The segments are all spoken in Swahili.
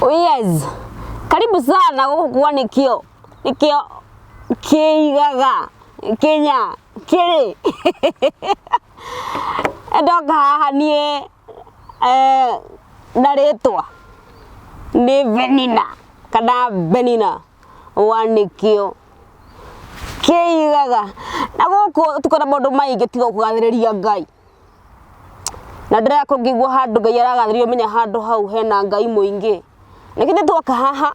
Oh yes. Karibu sana kwa nikio kiigaga Kenya kiri ndoka hanie naretwa ni Benina kana Benina wanikio kiigaga na guko tukona mundu maingi tiga kugathiriria Ngai na ndira kungigwa handu Ngai aragathiririo menya handu hau hena Ngai muingi nikite twoka haha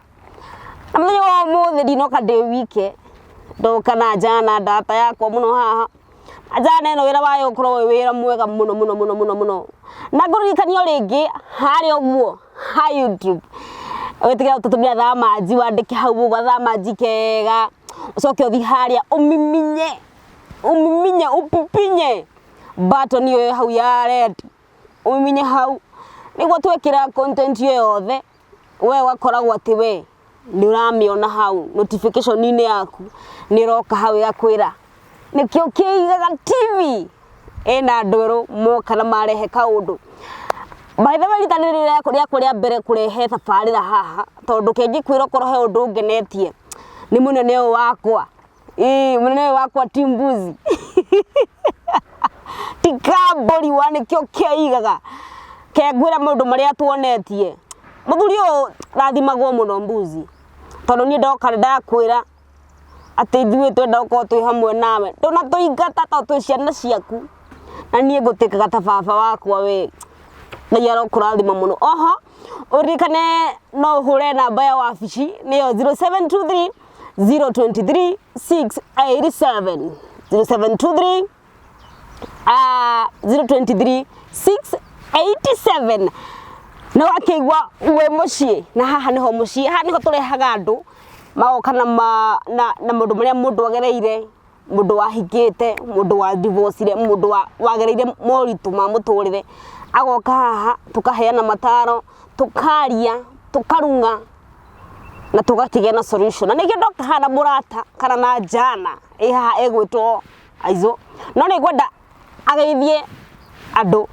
na muthenya wa muthi ndinoka ndi wike ndoka na jana data yakwa muno haha ajana eno wira wayo kuro wira mwega muno na ngurikania ringi hari oguo ha YouTube wetikira tutumia thamaji wandike hau uga thamaji kega ucoke uthi haria umiminye upipinye button yo hau ya red umiminye hau niguo twekira content yo yothe we wakoragwo ati we ni uramiona hau notification ine yaku ni roka hau yakwira nikio kiigaga TV ena ndwero moka na marehe kaundu by the way ritanirira kuria mbere kurehe thabarira haha tondu kengi kwira korohe undu ngenetie ni munene wakwa munene wakwa Timbuzi tikambori wanikio kiigaga kegwira mundu maria tuonetie muthuri o rathimagwo muno Mbuzi tondu ni ndoka ndakwira ati ithuĩ twenda gũkorwo twĩ hamwe nawe ndona tũingata ta twĩ ciana ciaku na niĩ ngũtĩkaga ta baba wakwa we Ngai arokũrathima mũno oho ũririkane no ũhũre namba ya wabici nĩyo 0723 023 687 0723 023 687 na wakigwa we muciĩ na haha niho muciĩ haha niho tũrehaga andũ magoka na mundu maria mundu agereire mundu wahikite mundu wa divorce mundu wagereire moritu ma muturire agoka haha tukaheana mataro tukaria tukarunga na tugatige na solution na nige ndoka hana murata kana na jana haha egwitwo aizo no ni gwenda ageithie andu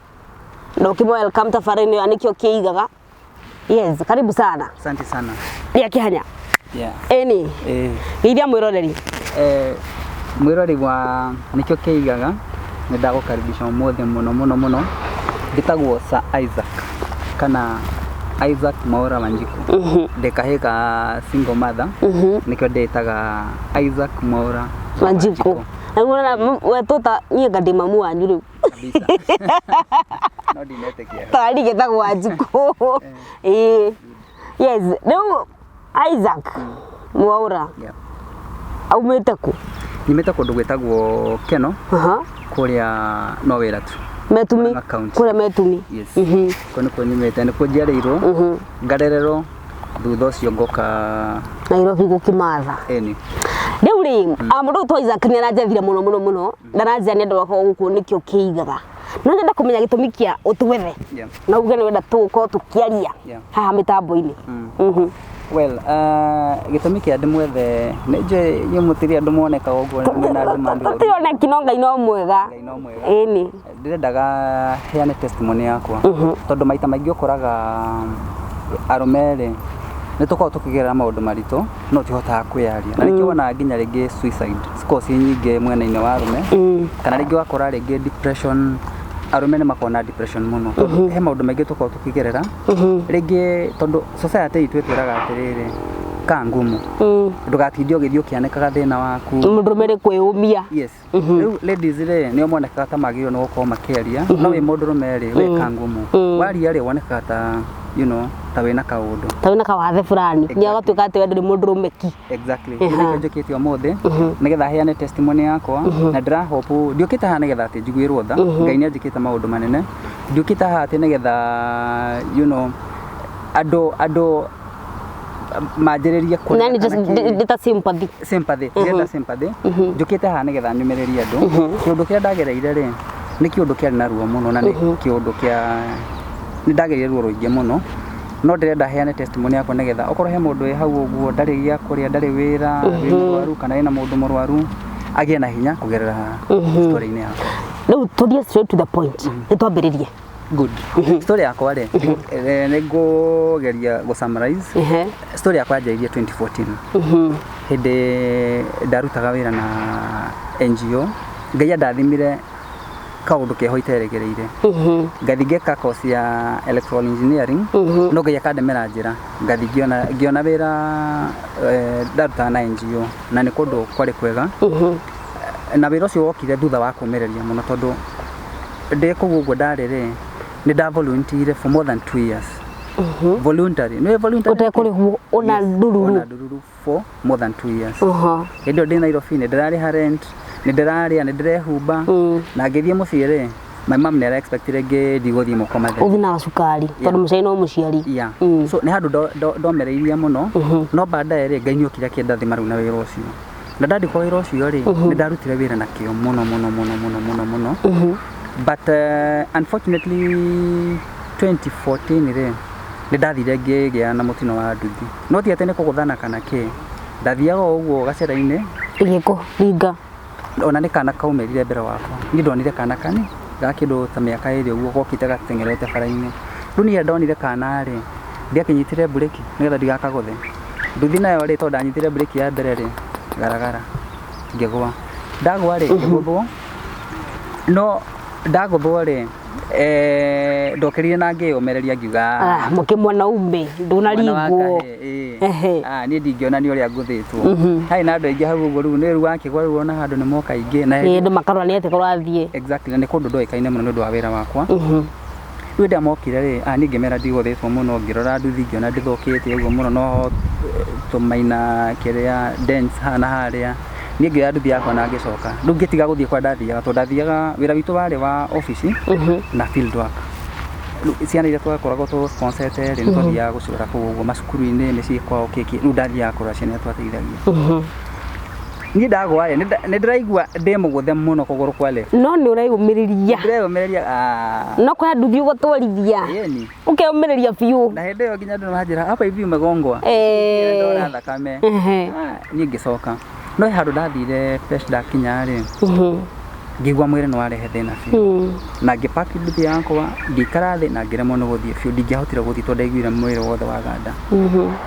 ndoki welcome tafarini anikio kiigaga yes karibu sana asante sana ya kihanya yeah eni iria mwiroreri mwiroreri wa nikio kiigaga ni ndagukaribisha mothe muno gitagwo Sir Isaac kana Isaac Mwaura Wanjiku ndekahika single mother nikio ndetaga Isaac Mwaura Wanjiku na wetota nie ngadi mamu wanyu riu kabisa no dinetekia tari getagwo Wanjiku yes riu Isaac Mwaura aumete ku nimeta kundu gwetagwo Keno kuria no wera tu metumi kuria metumi yes kono ko nimeta ni kujiareiro ngarerero thutha ucio ngoka Nairobi gukimatha eni riu ri amundu to Isaac ni arajathira muno ndaranjia ni ndu wakwa guku nikio kiigaga no ndenda kumenya gitumi kia utwethe na uge ni wenda tuko tukiaria haha mitambo-ini well gitumi kia ndimwethe neje yumutiria andu moneka uguo na andu mandu tutirona kino Ngai no mwega eni ndirendaga heane testimony yakwa tondu maita maingi ukoraga arumere nituko tukigerera maundu marito no tihotaga kwiaria na nikio wana nginya ringi suicide scores nyingi mwena-ini wa arume kana ringi wakora ringi depression arume ne makona depression muno he maundu maingi tuko tukigerera ringi tondu society itu twiraga atiriri kangumu ndugatindio githio kianekaga thina waku mundurumere kwiyumia yes ladies ne monekaga ta magiro no gukoma makiaria no we mundurumere we kangumu waria ri wonekaga ta you know ta wena kawathe fulani ni agatwika ati we nduri mundurumeki exactly nike njoketio mothe nigetha heane testimony yakwa na ndira hope ndiokita ha nigetha ati njiguirwo tha Ngai ni anjikita maundu manene ndiokita ha ati nigetha you know ado majeriria kwa nani just sympathy njokite ha nigetha nyumereria andu kiundu kia ndagereire ri ni kiundu kia na ruo muno na ni kiundu kia ni ndagereire ruo ruingi muno no ndirenda heane testimony yakwa nigetha okorwo he mundu hau uguo ndari gia kuria ndari wira murwaru kana ina mundu murwaru agie na hinya kugerera story-ini yakwa riu tuthie straight to the point nitwambiririe Good. Story yakwa rĩ nĩngũgeria summarize. Story yakwa yanjĩrĩirie 2014. Hĩndĩ ndarutaga wĩra na NGO. Ngai ndathimire kaũndũ keho iterĩgĩrĩire. Ngathi ngeka course ya electrical engineering. No Ngai akandemera njĩra. Ngathi ngĩona wĩra ndarutaga na NGO. Na nĩ kũndũ kwarĩ kwega. Na wĩra ũcio wokire thutha wa kũũmĩrĩria mũno tondũ ndĩ kũu ũguo ndarĩ rĩ nĩ nda volunteer for more than 2 years. Voluntary. No voluntary. Utekũrĩhwo ona ndururu for more than 2 years. Hĩndĩ ndĩ Nairobi nĩ ndĩrarĩha rent, nĩ ndĩrarĩa, nĩ ndĩrehumba na ngĩthiĩ mũciĩ rĩ my mom nĩ expected ndigũthiĩ mũko matheri. Ũthiĩ na cukari tondũ mũciari no mũciari. So nĩ handũ ndomereirie mũno no baadaye rĩ Ngai nĩokire akĩenda thima rĩu na wĩra ũcio. Na ndandĩkwo wĩra ũcio rĩ nĩ ndarutire wĩra na kĩo mũno. But unfortunately 2014 rĩ nĩ ndathire ngĩgĩa na mũtino wa nduthi. No ti atĩ nĩ kũgũthana kana kĩ. Ndathiaga ũguo gacera-inĩ igĩkũringa. Ona nĩ kana kaumĩrire mbere wakwa. Niĩ ndonire kana kanĩ ga kĩndũ ta mĩaka ĩrĩ ũguo gokĩte gateng'erete bara-inĩ. Rĩu niĩ ndonire kana rĩ ndiakĩnyitire bureki nĩgetha ndigakagũthe. Nduthi nayo rĩ tondũ ndanyitire bureki ya mbere rĩ garagara ngĩgwa. Ndagwa rĩ ngĩgũthwo. No ndagũthwo rĩ ndokerire na ngĩyũmĩrĩria ngiuga mũkĩmwana ume ndũnarigwo. Niĩ ndingĩonania ũrĩa ngũthĩtwo. Harĩ na andũ aingĩ hau ũguo rĩu nĩ wakĩgwa rĩu ona handũ nĩ moka aingĩ na andũ makarora nĩ atĩ kũrathiĩ. Exactly, na nĩ kũndũ ndoĩkaine mũno nĩ ũndũ wa wĩra wakwa. Rĩu ndamokire rĩ niĩ ngĩmera ndigũthĩtwo mũno ngĩrora nduthi ngĩona ndĩthũkĩte ũguo mũno no tũmaina kĩrĩa dents hana harĩa. Niĩ ngĩoya nduthi yakwa na ngĩcoka. Rĩu ngĩtiga gũthiĩ kwa ndathiaga tondũ ndathiaga wĩra witũ warĩ wa ofici na field work. Ciana iria twakoragwo tũ sponsorete rĩ nĩ twathiaga gũcirora kũu ũguo macukuru-inĩ mĩciĩ kwao kĩkĩ. Rĩu ndathiaga kũrora ciana twateithagia. Niĩ ndagwa rĩ nĩ ndĩraigua ndĩ mũgũthe mũno kũgũrũ kwa left. No nĩ ũreyũmĩrĩria. Ndĩreyũmĩrĩria no kwa nduthi ũgũtwarithia. Ũkeyũmĩrĩria biũ. Na hĩndĩ ĩyo nginya andũ manjĩra hapa hivi umegongwa. Ndona thakame. Niĩ ngĩcoka. No handũ ndathire fresh ndakinya rĩ ngĩigua mwĩrĩ nĩ warehe thĩna biũ. Na ngĩpaki nduthi yakwa ngĩikara thĩ na ngĩremwo nĩ gũthiĩ biũ. Ndingĩahotire gũthiĩ tondũ ndaiguire mwĩrĩ wothe waganda.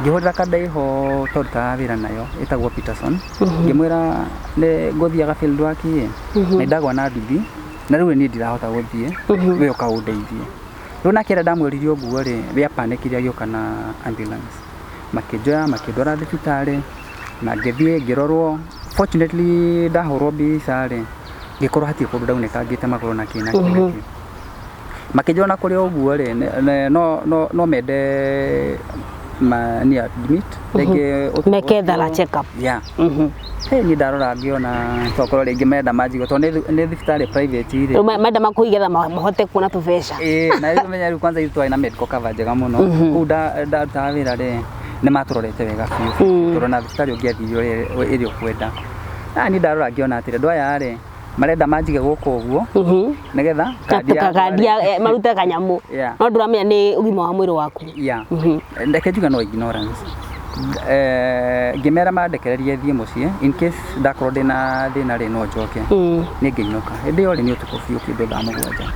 Ngĩhũrĩra kandaiho tondutaga wĩra nayo ĩtagwo Peterson. Ngĩmwĩra nĩ ngũthiaga field work ĩ na ndagwa na nduthi na rĩu niĩ ndirahota gũthiĩ we ũkaũndeithie. Rĩu nakĩra ndamwĩrire ũguo rĩ we apanikire agĩũka na ambulance. Makĩnjoya makĩndwara thibitarĩ na ngĩthiĩ ngĩrorwo. Fortunately ndahũrwo mbica rĩ ngĩkorwo hatirĩ kũndũ ndaunĩka ngĩte magũrũ na kĩna kĩngĩ. Makĩnjona kũrĩa ũguo rĩ no mende ni admit meke thara check up. Niĩ ndarora ngĩona tokorwo rĩngĩ menda manjigo tondũ nĩ thibitarĩ private rĩ. Menda makũigetha mahote kuona tũbeca. Na rĩu menya rĩu kwanza itũ twari na medical cover njega mũno. Kũu ndarutaga wĩra rĩ nĩ matũrorete wega biũ. Tũrona thibitarĩ ũngĩathirio ĩrĩ ũkwenda. Niĩ ndarora ngĩona atĩrĩ andũ aya rĩ marenda manjige gũkũ ũguo nĩgetha kandia marute kanyamũ. No ndũramenya nĩ ũgima wa mwĩrĩ waku. Ndeke njuga no ignorance. Ngĩmera mandekererie thiĩ mũciĩ in case ndakorwo ndĩna thĩna rĩ no njoke. Nĩ ngĩinũka. Hĩndĩ ĩyo rĩ nĩ ũtukũ biũ kĩndũ thaa mũgwanja.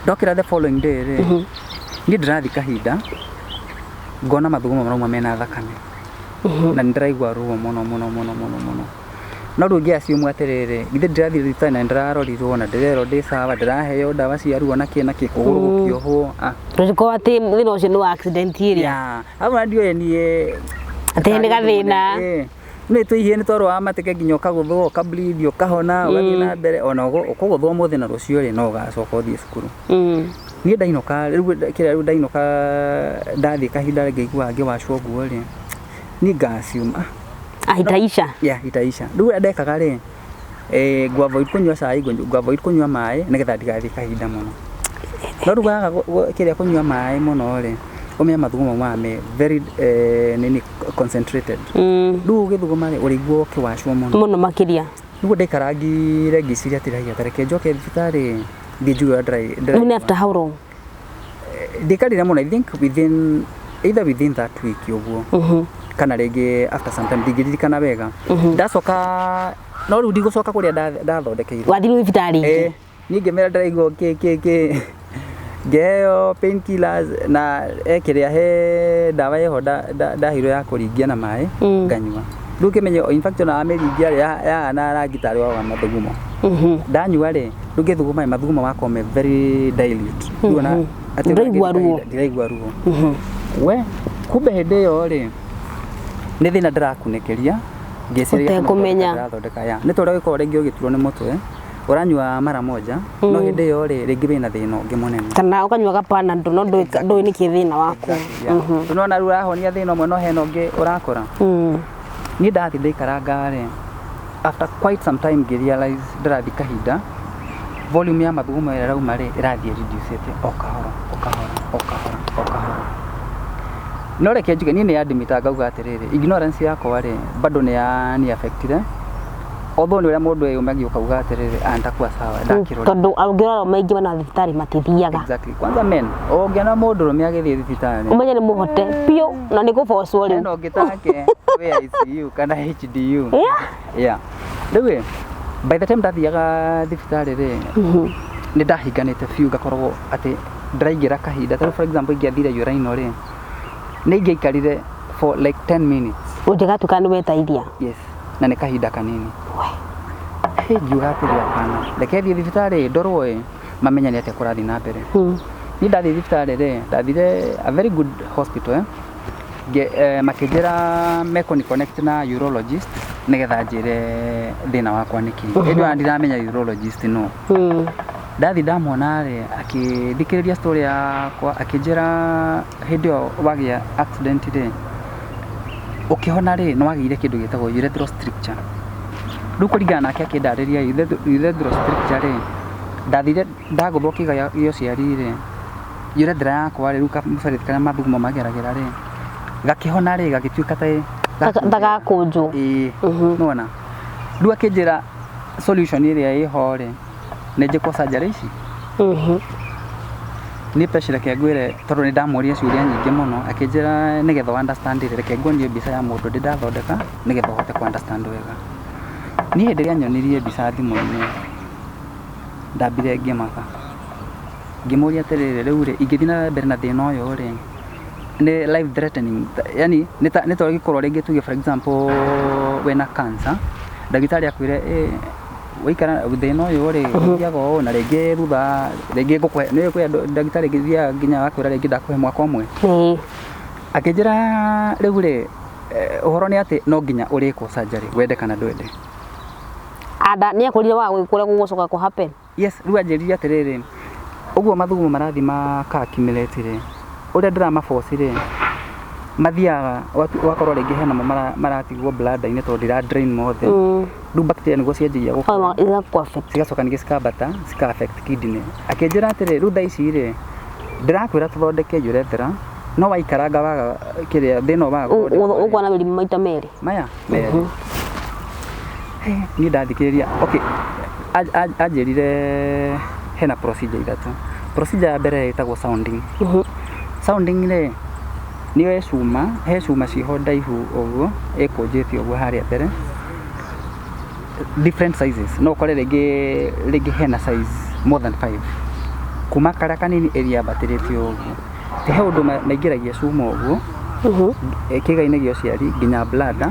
Ndokĩra the following day rĩ niĩ ndĩrathiĩ kahinda ngona mathugumo marauma mena thakame. Na nĩ ndĩraigua ruo mũno. No rĩu ngĩaciumwo atĩrĩrĩ githĩ ndĩrathiĩ thibitarĩ na ndĩrarorirwo na ndĩrerwo ndĩ sawa ndĩraheo ndawa cia ruo na kĩna kũgũrũ gũkĩohwo. Tũrĩkorwo atĩ thĩna ũcio nĩ wa accident ĩrĩa. Hau na ndioĩ niĩ atĩ nĩ gathĩna. Nĩ twĩhie nĩ twarwo wa mateke nginya ũkagũthwo ũkableed ũkahona ũgathiĩ na mbere ona ũkũgũthwo mũthĩ na rũciũ rĩ no ũgacoka ũthiĩ cukuru. Niĩ ndainũka rĩu ndainũka ndathiĩ kahinda ngĩigua ngĩwacwo nguo rĩ niĩ ngasiuma itaisha. Itaisha. Rĩu ndekaga rĩ ngwavoid kũnyua cai ngwavoid kũnyua maĩ nĩgetha ndigathiĩ kahinda mũno. No rĩu waga kĩrĩa kũnyua maĩ mũno rĩ ũmenya mathugumo ma me very nini concentrated. Rĩu ũgĩthuguma rĩ ũrĩiguo ũkĩwacwo mũno makĩria. Rĩu ndaikarangire ngĩciria atĩrĩ tareke njoke thibitarĩ ngĩnjua dry. After how long? Ndikarire mũno I think either within that week ũguo. Kana rĩngĩ after some time ndingĩririkana wega. Ndacoka no rĩu ndigũcoka kũrĩa ndathondekeirwo. Wathiĩ thibitarĩ ingĩ. Niĩ ngĩmera ndĩraigua ngeo painkillers na ekiria he dawa yeho ndahiro ya kuringia na mai nganyua riu kimenye infection na ameringia ya na ragitari wa mathugumo ndanyua ri riu ngithuguma mathugumo makwa me very dilute riu na ndiraigua ruo we kumbe hindi yo ri ni thina ndirakunekeria ngeciria ndirathondeka ya ni tore giko ringi ugiturwo ni mutwe uranyua mara moja no hindi yo ri ringi wina thina ungi munene kana ukanyua gapana ndo ndo ni kithina waku tunona ru rahonia thina umwe no hena ungi urakora ni ndathi ndaikaranga ri after quite some time ngirealize ndirathi kahinda volume ya mathugumo ira rauma ri irathi reducete okahora no reke njuge ni admita ngauga atiriri ignorance yakwa ri bado ni affected although ni ura mundu eyumagi ukauga atiriri antakwa sawa ndakirora tondu angirora maingi bana thibitari matithiaga exactly kwanza men ongiana mundu rume agithie thibitari umenye ni muhote pio na ni gubocwo ri no ngitake we ICU kana HDU yeah riu by the time ndathiaga thibitari ri ni ndahinganite fiu ngakorwo ati ndiraingira kahinda for example ingiathire urine ri ni ngeikarire for like 10 minutes undigatuka ni wetaithia yes na ni kahinda kanini we ngiuga atiri apana reke thie thibitari ndorwo mamenya ni ate kurathi na mbere ni ndathi thibitari ri ndathire a very good hospital makijira meko ni connect na urologist nigetha njire thina wakwa niki ndio ndiramenya urologist no ndathi ndamwona ri akithikiriria story yakwa akijira hindi yo wagia accident ri ukihona ri no wagire kindu gitagwo urethral stricture riu kuringana nake akindariria urethral stricture ri ndathire ndaguthwo kiga gio ciari ri urethra yakwa ri riu kamuberethi kana mathugumo mageragera ri gakihona ri gagituika daga kunju nona riu akijira solution iria iho ri neje kwa surgery ici ni pressure ke ngwire tondu ni ndamuria ciuria nyingi muno akijira nigetha understand reke ngwonie mbica ya mundu ndindathondeka nigetha hote ku understand wega ni hindi ria nyonirie mbica thimu-ini ndambire ngimaka ngimuria atiriri riu ri ingithii na mbere na thina uyu ri ni life threatening yani ni to gikorwo ringi tuge for example wena cancer ndagitari akwire wikara thina uyu ri thiaga na ringi thutha ringi ngukwe ni kwe ndagitari ngithia nginya wakwira ringi ndakuhe mwaka umwe akijira riu ri uhoro ni ati no nginya uriko surgery wende kana ndwende ada ni akurire wa gwikura gugucoka ku happen yes riu anjiriria atiriri uguo mathugumo marathi makaccumulate ri uria ndiramaforce ri mathiaga wakorwo ringi hena maratigwo bladder-ini tondu ndira drain mothe riu bacteria niguo cianjiria cigacoka ningĩ cikambata cika affect kidney akĩnjĩra atĩrĩ riu thaa ici rĩ ndĩrakwĩra tũthondeke urethra no waikaranga waga kĩrĩa thĩna waga ũkuona mĩrimũ maita merĩ maya merĩ niĩ ndathikĩrĩria okay anjĩrire hena procedure ithatũ procedure ya mbere ĩtagwo sounding sounding rĩ niyo he cuma ciho ndaihu ũguo ĩkũnjĩtio ũguo harĩa mbere different sizes no kore ringi hena size more than 5 kuma kara kanini area batirĩtio ũguo te he ũndũ maingĩragia cuma ũguo kĩga-inĩ gĩa ũciari nginya bladder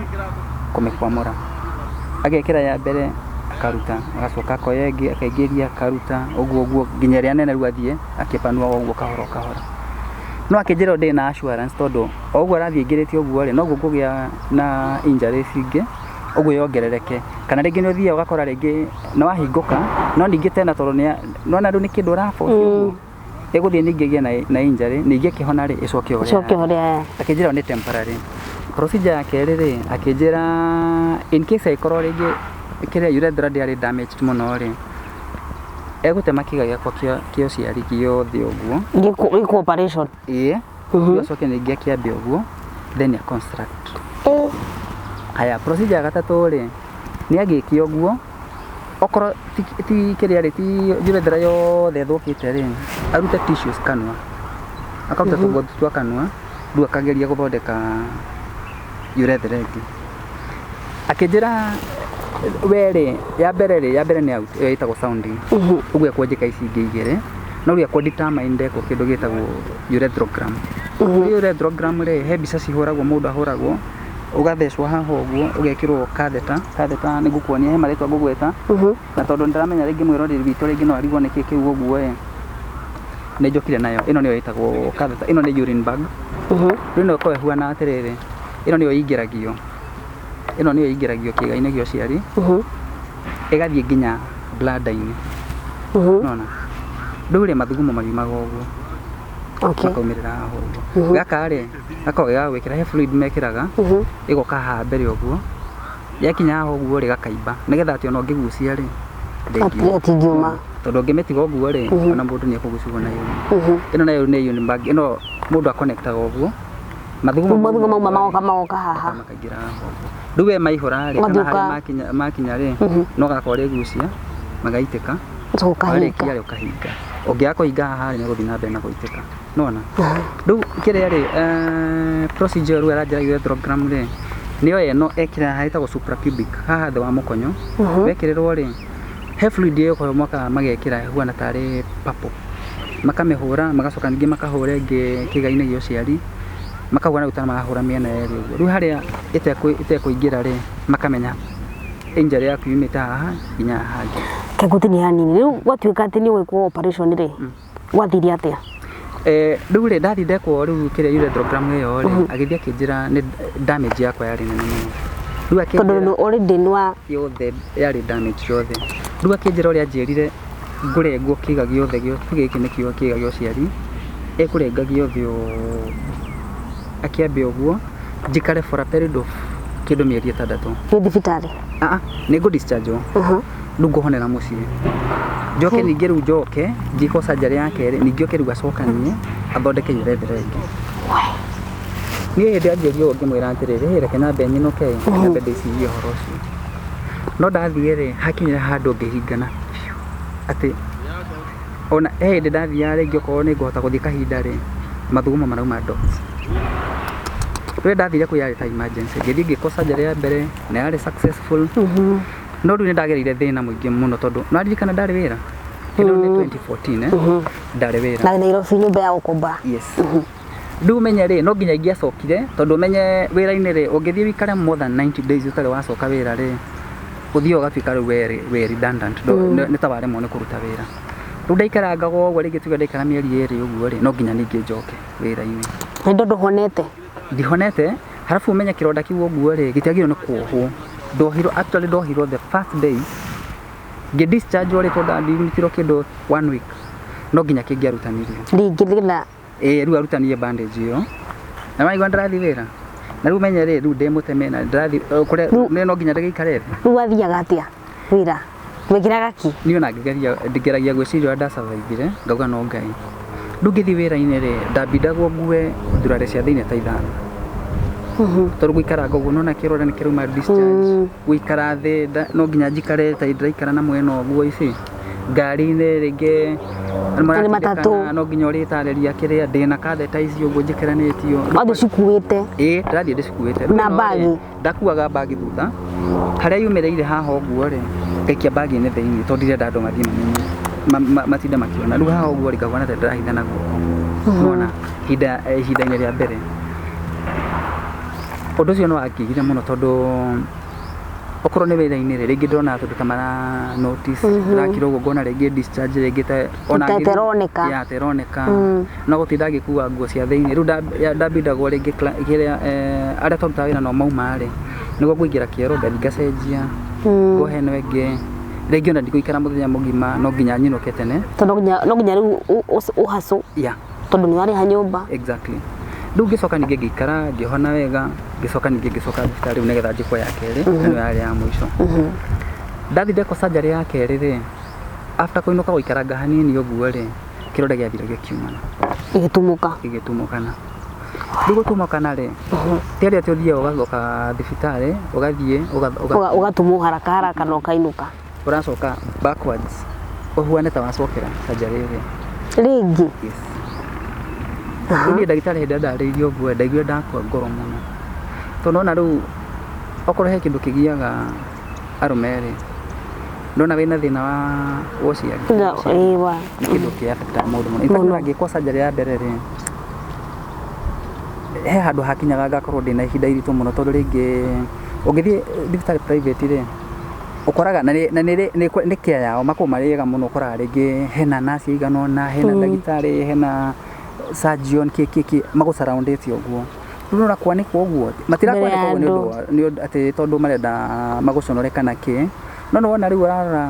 kũmĩkwamũra agekĩra ya mbere akaruta agacoka akoya ĩngĩ akaingĩria akaruta ũguo nginya rĩa nene rĩu athiĩ akĩpanua ũguo kahora kahora no akĩnjĩra ndĩ na assurance tondũ ũguo arathiĩ ingĩrĩtie ũguo rĩ noguo ngũgĩa na injuries ingĩ ũguo yongerereke kana rĩngĩ nĩ ũthiaga ũgakora rĩngĩ nĩ wahingũka no ningĩ tena tondũ nona rĩu nĩ kĩndũ ũraforce ũguo ĩgũthiĩ ningĩ ĩgĩe na injury ningĩ ĩkĩhona rĩ ĩcoke ũrĩa akĩnjĩra nĩ temporary procedure ya kerĩ rĩ akĩnjĩra in case ĩkorwo rĩngĩ kĩrĩa urethra ndĩarĩ damaged mũno rĩ egũtema kĩga gĩakwa kĩa ũciari gĩothe ũguo gĩkũ operation acoke ningĩ akĩambia ũguo then construct haya procedure ya gatatũ rĩ nĩ agĩkia ũguo okorwo ti kĩrĩa rĩ ti urethra yothe thũkĩte rĩ arute tissues kanua akaruta tũgothi twa kanua rĩu akageria gũthondeka urethra ĩngĩ akĩnjĩra we rĩ ya mbere nĩ out ĩyo ĩtagwo sounding ũguo ekwenjeka ici ingĩ igĩrĩ no ria determine ko kindu gitagwo urethrogram urethrogram ri he mbica cihuragwo mundu ahuragwo ugathecwo haha uguo ugekirwo catheter ni gukuonia he maritwa ngugweta na tondu ndiramenya ringi mwiroreri witu ringi no arigwo niki kiu uguo ni njokire nayo ino niyo itagwo catheter ino ni urine bag rino ko huana atiriri ino niyo ingiragio kiga-ini gio ciari igathie nginya bladder-ini nona ndure mathugumo magimaga uguo makaumirira haha uguo gaka ri gakoga gwikira he fluid mekiraga igoka haha mbere uguo yakinya haha uguo ri gakaimba nigetha ati ona ngigucia ri atingiuma tondu ngimetiga uguo ri ona mundu ni akugucwo nayo ino nayo ni urine bag ino mundu akonektaga uguo mathugumo magoka haha makaingira haha ruwe maihura ri kana hari makinya ri no gakore gucia magaitika ukahinga ari ukahinga ungiakoinga haha ni guthina mbere na guiteka nona riu kire ri procedure ru aranjira urethrogram ri niyo eno ekira haitagwo suprapubic haha the wa mukonyo wekirirwo ri he fluid yo ko mwaka magekira huana tari papo makamihura magacoka ningi makahura ingi kiga-ini gio ciari makauga utana mahura miena eri riu haria itekuingira ri makamenya injury yaku yumite haha nginya hangi keguti ni hanini riu gwatuika ati ni gwikwo operation ri gwathiri atia riu ri ndathindekwo riu kire urethrogram iyo ri agithia kinjira ni damage yakwa yari nene muno riu akinjira tondu already nwa yothe yari damage yothe riu akinjira uri anjirire ngurengwo kiga giothe gio giki nikio kiga gio ciari ekurenga giothe akiambia uguo njikare for a period of kindu mieri 6 ni thibitari ni go discharge riu nguhonera mucii njoke ningi riu njoke njiko surgery ya keri ningi oke riu acokanie athondeke urethera ingi ni hindi anjirio ngimwira atiriri reke nyambe nyinuke nyambe ndicirie horo ucio no ndathie ri hakinyira handu ngihingana ati ona hindi ndathia ringi okorwo ni nguhota guthie kahinda ri mathugumo marauma dots we ndathire ku yari ta emergency ngithie ngiko surgery ya mbere na yari successful no riu ni ndagereire thina muingi muno tondu naririkana ndari wira kino ni 2014 ndari wira na Nairobi nyumba ya gukomba yes ndu menye ri no nginya ingiacokire tondu menye wira-ini ri ungithie wikare more than 90 days utari wacoka wira ri uthio gatwika riu we redundant ni ta waremwo ni kuruta wira riu ndaikaranga uguo ringi tuga ndaikara mieri eri uguo ri no nginya ningi njoke wira-ini ndo nduhonete ndihonete harafu umenya kironda kiu uguo ri gitiagirwo ni kuohwo ndohirwo the first day ngi discharge ori tonda ndinitiro kindu 1 week no nginya kingiarutanirio ndingirira riu arutanirie bandage iyo na maigwa ndirathi wira na riu menye ri riu ndimuteme na ndirathi kuria no nginya ndagikare riu athiaga atia wira wekiraga ki niyo na ngigeragia gwiciria nda survive ngauga no ngai ndugithi wira-ini ri ndambindagwo ngue thurare cia thiini ta ithano tondu guikaranga uguo nona kirore ni kiruma discharge guikara thi no nginya njikare ta ndiraikara na mwena uguo ici ngari-ini ringi no nginya uritarĩria kĩrĩa ndĩna catheter ici ũguo njĩkĩranĩtio othe cikuĩte ndĩrathiĩ ndĩcikuĩte na bagi ndakuaga bagi thutha harĩa yumĩrĩire haha ũguo rĩ ngaikia bagi-inĩ thĩinĩ tondũ ndirenda andũ mathiĩ mamenye matinde makiona rĩu haha ũguo rĩ ngauga ta ndĩrahitha na guoko nona ihinda-inĩ rĩa mbere ũndũ ũcio nĩ wangĩgire mũno tondũ okorwo nĩ wĩra-inĩ rĩ rĩngĩ ndĩrona tondũ ta mara notice ndakira ũguo ngona rĩngĩ discharge rĩngĩ ta ona teroneka no gũtinda ngĩkua nguo cia thĩinĩ rĩu ndambindagwo rĩngĩ kĩrĩa arĩa tũrutaga wĩra no mauma rĩ nĩguo ngũingĩra kĩero ngathi ngacenjia ngohe ĩno ĩngĩ rĩngĩ ona ndigũikara mũthenya mũgima no nginya nyinũke tene tondũ no nginya rĩu ũhacũ tondũ nĩ warĩha nyũmba exactly rĩu ngĩcoka ningĩ ngĩikara ngĩhona wega ngĩcoka ningĩ ngĩcoka thibitarĩ rĩu nĩgetha njĩkwo ya kerĩ ĩno yarĩ ya mũico ndathi ndekwo surgery ya kerĩ rĩ after kũinũka gũikaranga hanini ũguo rĩ kĩronda gĩathire gĩkiumana gĩgĩtumũkana rĩu gũtumũkana rĩ ti arĩa tũthiaga ũgacoka thibitarĩ ũgathiĩ ũgatumwo haraka na ũkainũka ũracoka backwards ũhuane ta wacokera surgery rĩngĩ rĩu ndagĩtarĩ hĩndĩ ndarĩirie ũguo ndaiguire ndakua ngoro mũno tondũ ona rĩu okorwo he kĩndũ kĩgiaga arũme rĩ ndona wina thina wa uciari Ewa. kindu kia affect mundu muno ithana ngikwa surgery ya mbere ri he handu hakinyaga ngakorwo ndina ihinda iritu muno tondu ringi ungithie thibitarĩ private ri ukoraga na nĩ kia yao makuu marĩega muno ukoraga ringi hena nurse iganona hena ndagitari hena surgeon kiki magusurroundĩte ũguo nuna kwanĩkwo ũguo matirakwanĩkwo nĩ atĩ tondu marenda maguconore kana kĩ no wona rĩu arara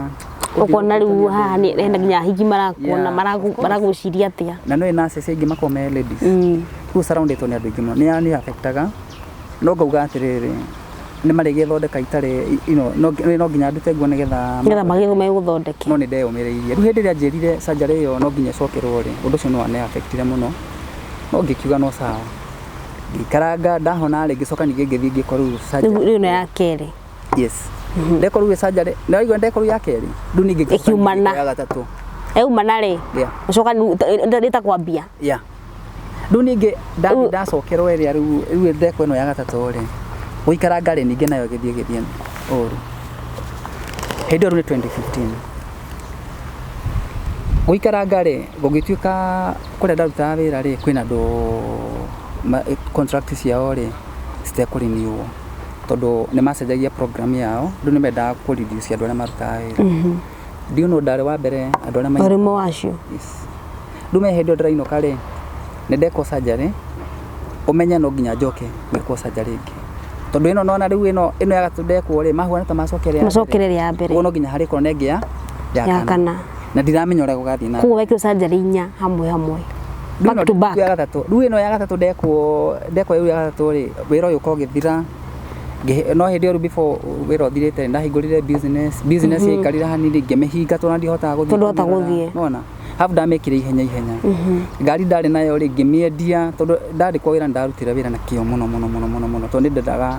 ukona rĩu haha hena nginya higi marakuona maraguciria atia na no nurses ingĩ makoo me ladies rĩu surroundĩtwo nĩ andũ aingĩ muno nĩ affectaga no ngauga atĩrĩrĩ nĩ marĩgĩ thondeka itarĩ no nginya ndute nguo nĩgetha magĩgũthondeke no nĩ ndeyũmĩrĩirie rĩu hĩndĩ ĩrĩa njĩrire surgery ĩyo no nginya cokerwo rĩ ũndũ ũcio nĩ wane affectire muno no ngĩkiuga no sawa ngĩikaranga ndahona rĩ ngĩcoka ningĩ ngĩthiĩ ngĩkwo rĩu surgery rĩu no ya kerĩ yes ndeko rĩu surgery na igwa ndeko rĩu ya kerĩ rĩu ningĩ ikiumana ya gatatũ eumana rĩ ũcoka ndĩta kwambia rĩu ningĩ ndacokerwo rĩu ndeko ĩno ya gatatũ rĩ gũikaranga rĩ ningĩ nayo gĩthiĩ ũru hĩndĩ ĩyo nĩ 2015 gũikaranga rĩ gũgĩtuĩka kũrĩa ndarutaga wĩra rĩ kwĩna andũ contract ciao rĩ citekũriniwo tondu nĩ macenjagia program yao rĩu nĩ mendaga kũ-reduce andũ arĩa marutaga wĩra ndiũno ndarĩ wa mbere andũ arĩa mũrimũ wacio rĩu me hĩndĩ ĩyo ndĩrainũka rĩ nĩ ndekwo surgery ũmenye no nginya njoke gwĩkwo surgery ĩngĩ tondu ĩno nona rĩu ĩno ya gatatũ ndekwo rĩ mahuana ta macokerere ya mbere ũguo no nginya harĩ korwo nĩ ĩngĩ ya kana na ndiramenya ũrĩa gũgathiĩ na koguo wekirwo surgery 4 hamwe back to back ya gatatũ rĩu ĩno ya gatatũ ndekwo rĩu ya gatatũ rĩ wĩra ũyũ ũkorwo ũgĩthira no hĩndĩ ĩyo before wĩra ũthirĩte ndahingũrire business ĩkarire hanini ngĩmĩhinga tondũ ndihotaga gũthiĩ nona hafu ndamĩkire ihenya ngari ndarĩ nayo rĩ ngĩmĩendia tondũ ndarĩkwo wĩra ndarutire wĩra na kĩo mũno tondũ nĩndendaga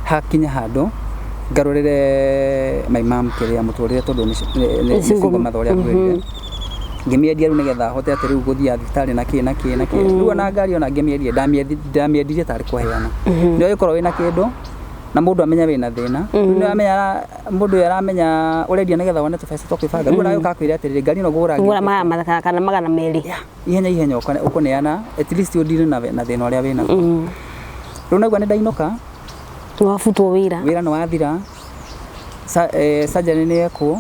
hakinye handũ ngarũrĩre my mom kĩrĩa mũtũrĩre tondũ nĩ single mother ũrĩa ngwĩrire ngĩmĩendia rĩu nĩgetha hote atĩ rĩu gũthiĩ thibitarĩ na kĩ rĩu ona ngari ona ngĩmĩendia ndamĩendirie tarĩ kũheana nĩyo ĩkorwo wĩna kĩndũ na mũndũ amenya wĩna thĩna nĩ amenya mũndũ aramenya ũrendia nĩgetha wone tũbeca twa kwĩbanga rĩu nayo kakwĩra atĩrĩrĩ ngari no gũgũra kana magana merĩ ihenya ũkũneana at least ũndire na thĩna ũrĩa wĩna rĩu naigua nĩ ndainũka wabutwo wĩra nĩ wathira surgery nĩ ekwo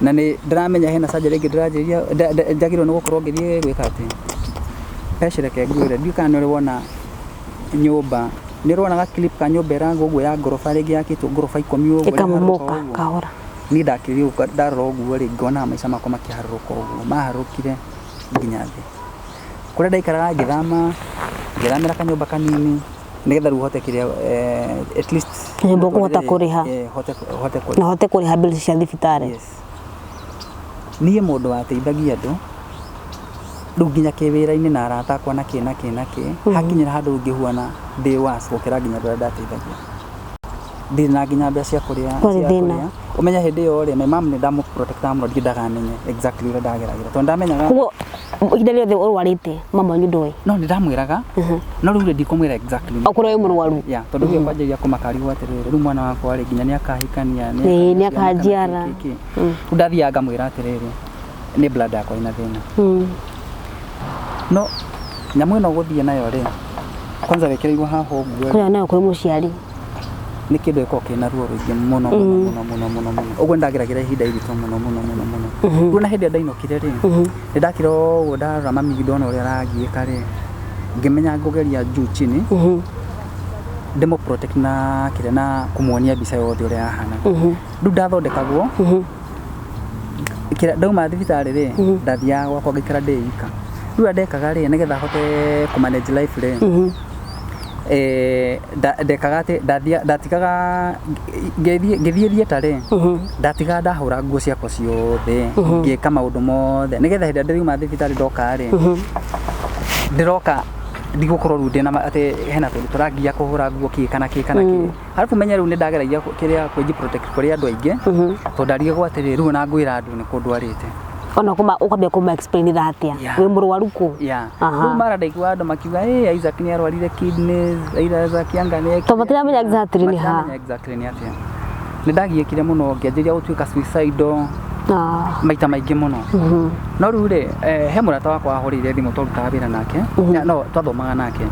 na nĩ ndĩramenya hena surgery ĩngĩ ndĩranjĩria njagĩrĩirwo nĩ gũkorwo ngĩthiĩ gwĩka atĩ pecireke ngwĩre ndiũ kana nĩ ũrĩ wona nyũmba nĩ ũronaga clip ka nyũmba ĩrangwo ũguo ya ngoroba rĩngĩ yakĩtwo ngoroba 10 ũguo ĩkamomoka kahora niĩ ndakĩrĩ ndarora ũguo rĩ ngona maica makwa makĩharũrũka ũguo maharũrũkire nginya thĩ kũrĩa ndaikaraga ngĩthamĩra kanyũmba kanini nĩgetha rĩu hote kĩrĩa at least nyũmba kũhota kũrĩha na hote kũrĩha bills cia thibitarĩ niĩ mũndũ wateithagia andũ rĩu nginya kĩwĩra-inĩ na arata akwa na kĩ hakinyĩra handũ ngĩhuana ndĩ was gũkĩra nginya andũ arĩa ndateithagia ndirĩ na nginya mbeca cia kũrĩa ũmenya hĩndĩ ĩyo rĩ my mom nĩ ndamũprotecta mũno ndamenye exactly ũrĩa ndageragĩra tondũ ndamenyaga koguo ihinda rĩothe ũrwarĩte mama wanyu ndũĩ no nĩ ndamwĩraga no rĩu ndikũmwĩra exactly okorwo wĩ mũrwaru tondũ rĩu kwanjĩrĩria kũmakarigwo atĩrĩrĩ rĩu mwana wakwa rĩ nginya nĩ akahikania nĩ akanjiara rĩu ndathiaga ngamwĩra atĩrĩrĩ nĩ blood yakwa ĩna thĩna no nyamũ ĩno gũthiĩ nayo rĩ kwanza wĩkĩrĩirwo haha ũguo kũrĩa nayo kũrĩ mũciari nĩ kĩndũ gĩkoragwo kĩna ruo rũingĩ mũno ũguo ndageragĩra ihinda iritũ mũno rĩu na hĩndĩ ĩyo ndainũkire rĩ nĩ ndakĩra ũguo ndarora mami ndona ũrĩa aragiĩka rĩ ngĩmenya ngũgeria juu chini ndĩmũprotect na kĩrĩa na kũmuonia mbica yothe ũrĩa ahana rĩu ndathondekagwo kĩrĩa ndauma thibitarĩ rĩ ndathiaga gwakwa ngaikara ndĩ ika rĩu ndekaga rĩ nĩgetha hote kũmanage life rĩ ndekaga atĩ ndatigaga ngĩthiĩ thieta rĩ ndatigaga ndahũra nguo ciakwa ciothe ngĩka maũndũ mothe nĩgetha hĩndĩ ĩrĩa ndĩrauma thibitarĩ ndoka rĩ ndĩroka ndigũkorwo rĩu ndĩna atĩ hena tũndũ tũrangia kũhũra nguo kĩ kana kĩ arabu menye rĩu nĩ ndageragia kĩrĩa kwĩnjiprotect kũrĩ andũ aingĩ tondũ ndarigagwo atĩrĩrĩ rĩu na ngwĩra andũ nĩ kũndwarĩte ona ũkambia kũma explain thatia wĩ mũrwaru kũ rĩu mara ndaigua andũ makiuga Isaac nĩ arwarire kidneys Isaac anga nĩ tondũ matiramenya exactly nĩ ha exactly nĩ atĩa nĩ ndagiĩkire mũno ngĩanjĩria gũtuĩka suicidal maita maingĩ mũno. No rĩu rĩ he mũrata wakwa wahũrĩire thimũ twarutaga wĩra nake no twathomaga nake.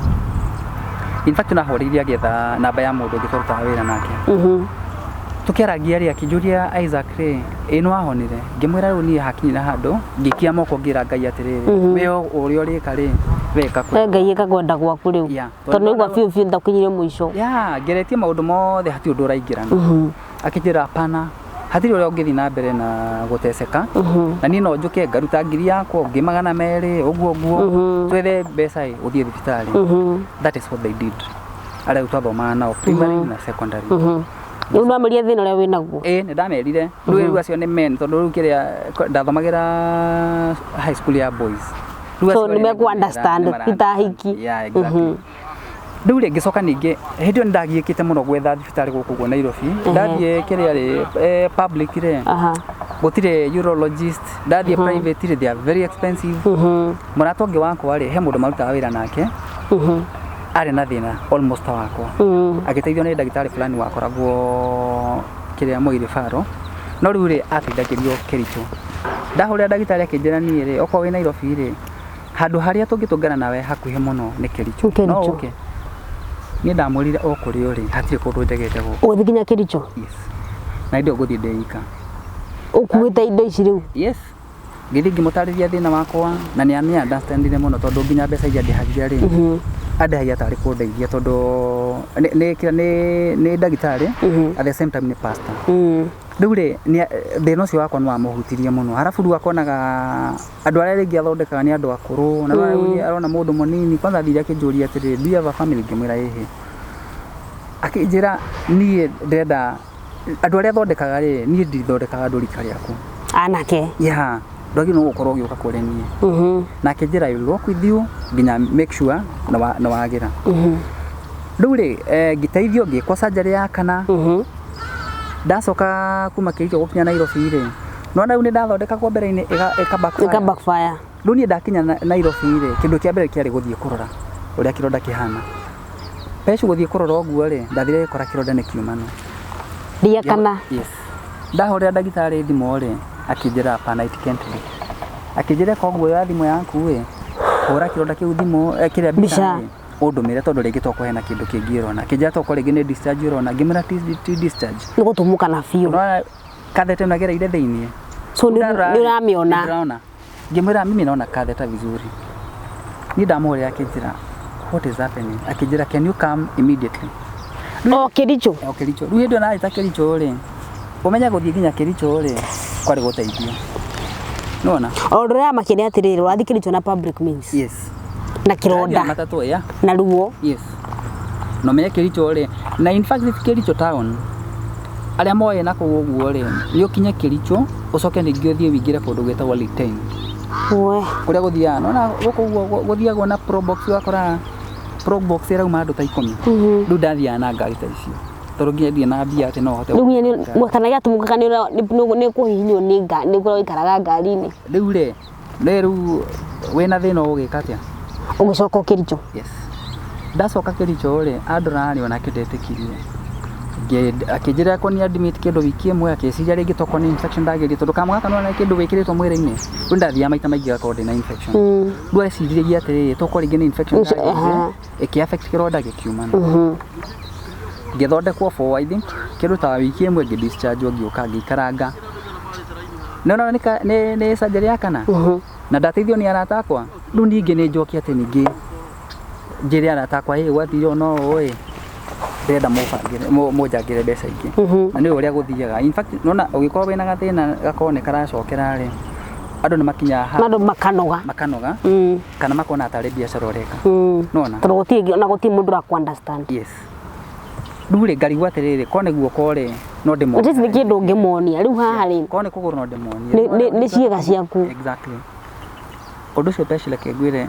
In fact nahũrĩire agĩetha namba ya mũndũ ũngĩ twarutaga wĩra nake. Tũkĩaragia rĩ akĩnjũria Isaac rĩ nĩ wahonire, ngĩmwĩra rĩu niĩ hakinyire handũ ngĩkia moko ngĩra Ngai atĩrĩrĩ we ũrĩa ũrĩka rĩ weka kwenda Ngai ĩkakwenda gwaku rĩu tondũ nĩgwa biũ ndakinyire mũico ngeretie maũndũ mothe hatirĩ ũndũ ũraingĩrana. Akĩnjĩra hapana hatirĩ ũrĩa ũngĩthiĩ na mbere na gũteceka na niĩ no njũke ngaruta ngiri yakwa ũngĩ 200 ũguo twethe mbeca ũthiĩ thibitarĩ. That is what they did. Arĩa twathomaga nao primary na secondary. Rĩu no meria thĩna ũrĩa wĩnaguo. Nĩ ndamerire rĩu acio nĩ men tondũ rĩu kĩrĩa ndathomagĩra high school ya boys. So nĩ meku understand itahiki. Yeah, exactly. Rĩu rĩ ngĩcoka ningĩ hĩndĩ ĩyo nĩ ndagiĩkĩte mũno gwetha thibitarĩ gũkũ guo Nairobi. Ndathiĩ kĩrĩa rĩ public rĩ gũtirĩ urologist, ndathiĩ private rĩ they are very expensive. Mũrata ũngĩ wakwa rĩ he mũndũ marutaga wĩra nake arĩ na thĩna almost wakwa agĩteithio nĩ ndagĩtarĩ fulani wakoragwo kĩrĩa Moi Faro. No rĩu rĩ ateithagĩrio Kericho. Ndahũrĩra ndagĩtarĩ akĩnjĩra niĩ rĩ okorwo wĩ Nairobi rĩ handũ harĩa tũngĩtũngana nawe hakuhĩ mũno nĩ Kericho. No ũke. Niĩ ndamwĩrire o kũrĩ ũrĩ hatirĩ kũndũ njagĩte gũkũ. Ũgũthiĩ nginya Kericho? Yes. Na indo ngũthiĩ ndĩika. Ũkuĩte indo ici rĩu? Yes. Ngĩthiĩ ngĩmũtarĩria thĩna wakwa na nĩ understandire mũno tondũ nginya mbeca iria ndĩhagia rĩ andehagia tarĩ kũndeithia tondũ nĩ ndagĩtarĩ at the same time nĩ pastor. Rĩu rĩ thĩna ũcio wakwa nĩ wamũhutirie mũno. Harabu rĩu akonaga andũ arĩa rĩngĩ athondekaga nĩ andũ akũrũ na rĩu arona mũndũ mũnini kwanza thiri akĩnjũria atĩrĩ do you have a family? Ngĩmwĩra ĩhĩ. Akĩnjĩra niĩ ndĩrenda andũ arĩa athondekaga rĩ niĩ ndithondekaga andũ rika rĩaku. Anake? Yeah. Ndwagĩ no gũkorwo ũgĩũka kũrĩ niĩ. Na akĩnjĩra I will walk with you nginya make sure na wagĩra. Rĩu rĩ ngĩteithio ngĩkwo surgery ya kana. Ndacoka kuma Kericho gũkinya Nairobi rĩ no rĩu nĩ ndathondekagwo mbere-inĩ ĩka backfire. Rĩu niĩ ndakinya Nairobi rĩ kĩndũ kĩa mbere kĩarĩ gũthiĩ kũrora ũrĩa kĩronda kĩhana. Pecu gũthiĩ kũrora ũguo rĩ ndathire gũkora kĩronda nĩ kiumano. Ria kana? Yes. Ndahũrĩra ndagĩtarĩ thimũ rĩ akĩnjĩra hapana it can't be. Akĩnjĩra koguo ya thimũ yaku rĩ hũra kĩronda kĩu thimũ kĩrĩa mbica ũndũmĩre tondũ rĩngĩ toko hena kĩndũ kĩngĩ ũrona. Akĩnjĩra toko rĩngĩ nĩ discharge ũrona. Ngĩmwĩra ti discharge. Nĩ gũtumuka na biũ. Katheta nagereire thĩinĩ. So nĩ ũramĩona? Ngĩmwĩra mimi naona katheta vizuri. Niĩ ndamũhũrĩra akĩnjĩra what is happening? Akĩnjĩra can you come immediately? Kericho? Kericho. Rĩu hĩndĩ ĩyo narĩta Kericho rĩ ũmenya gũthiĩ nginya Kericho rĩ kwarĩ gũteithio. Nona? O ũrĩa makĩria atĩrĩrĩ ũrathiĩ Kericho na public means. Yes. Na kĩronda. Matatũ ya. Na ruo. Yes. No menye Kericho rĩ na in fact Kericho town arĩa moye na kũu ũguo rĩ nĩ ũkinye Kericho ũcoke ningĩ ũthiĩ wĩingĩre kũndũ gwĩtagwo Litein. Kũrĩa gũthiaga nona gũkũ gũthiagwo na probox wakora probox ĩrauma andũ ta 10. Rĩu ndathiaga na ngari ta icio. Tondũ nginya ndĩ na mbia atĩ no hote. Rĩu kana yatumuka nĩ kũhihinywo nĩ gũikaraga ngari-inĩ. Rĩu rĩu wĩna thĩna ũgĩka atĩa? Ũgĩcoka Kericho? Yes. Ndacoka Kericho rĩ andũ ona kĩndetĩkirie. Akĩnjĩra ko nĩ admit kĩndũ wiki ĩmwe akĩciria rĩngĩ toko nĩ infection ndagĩrĩtie tondũ kamwe gaka nĩ kĩndũ wĩkĩrĩtwo mwĩrĩ-inĩ. Rĩu ndathiaga maita maingĩ gakorwo ndĩ na infection. Rĩu eciririe atĩrĩrĩ toko rĩngĩ nĩ infection ndagĩrĩtie ĩkĩ-affect kĩronda gĩkiumana. Ngĩthondekwo for I think kĩndũ ta wiki ĩmwe ngĩ-discharge ngĩũka ngĩikaranga. No nĩ surgery ya kana? Na ndateithio nĩ arata akwa. Rĩu ningĩ nĩ njokia atĩ ningĩ njĩre arata akwa gwathire no ĩ ndenda mũnjangĩre mbeca ingĩ. Na nĩ ũrĩa gũthiaga. In fact nona ũgĩkorwo wĩna gathĩna gakorwo nĩ karacokera rĩ andũ nĩ makinya andũ makanoga kana makona atarĩ biacara ũreka. Nona? Tondũ gũtirĩ mũndũ ũrakũ understand. Yes. Rĩu rĩ ngarigwo atĩrĩrĩ ko nĩguo korĩ no ndĩmonie. Ũtĩci nĩ kĩndũ ũngĩmonia rĩu haha rĩ. Ko nĩ kũgũrũ no ndĩmonie. Nĩ ciĩga ciaku. Exactly. Ũndũ ũcio Pecila Kĩngwĩre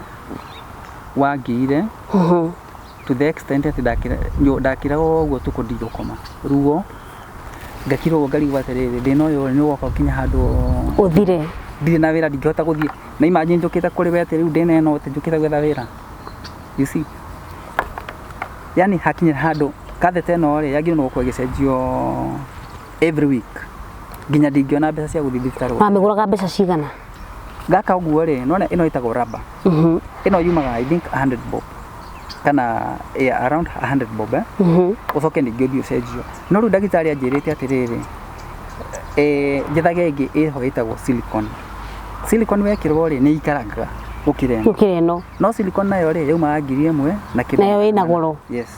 wangĩire to the extent atĩ ndakiraga ũguo tukũ ndigũkoma. Ruo ngakirwo ngarigwo atĩrĩrĩ thĩna ũyũ nĩ ũgoka ũkinya handũ ũthire. Ndirĩ na wĩra ndingĩhota gũthiĩ. Na imagine njũkĩte kũrĩ we atĩ rĩu ndĩna ĩno atĩ njũkĩte gwetha wĩra. You see? Yani hakinya handũ katheta ĩno rĩ yagĩrĩirwo gũkorwo ĩgĩcenjio every week nginya ndingiona mbeca cia guthii thibitarĩ. Wamĩgũraga mbeca cigana? Gaka ũguo rĩ, nona ĩno ĩtagwo rubber. Ĩno yumaga I think 100 bob kana around 100 bob ucoke ningĩ ũthiĩ ũcenjio. No rĩu ndagĩtarĩ anjĩrĩte atĩrĩrĩ, njethaga ĩngĩ ĩho ĩtagwo silicone. Silicone wekĩrwo rĩ nĩ ikaraga gũkĩra ĩno. No silicone nayo rĩ yaumaga 1,000 na kĩndũ. Nayo ĩna goro. Yes.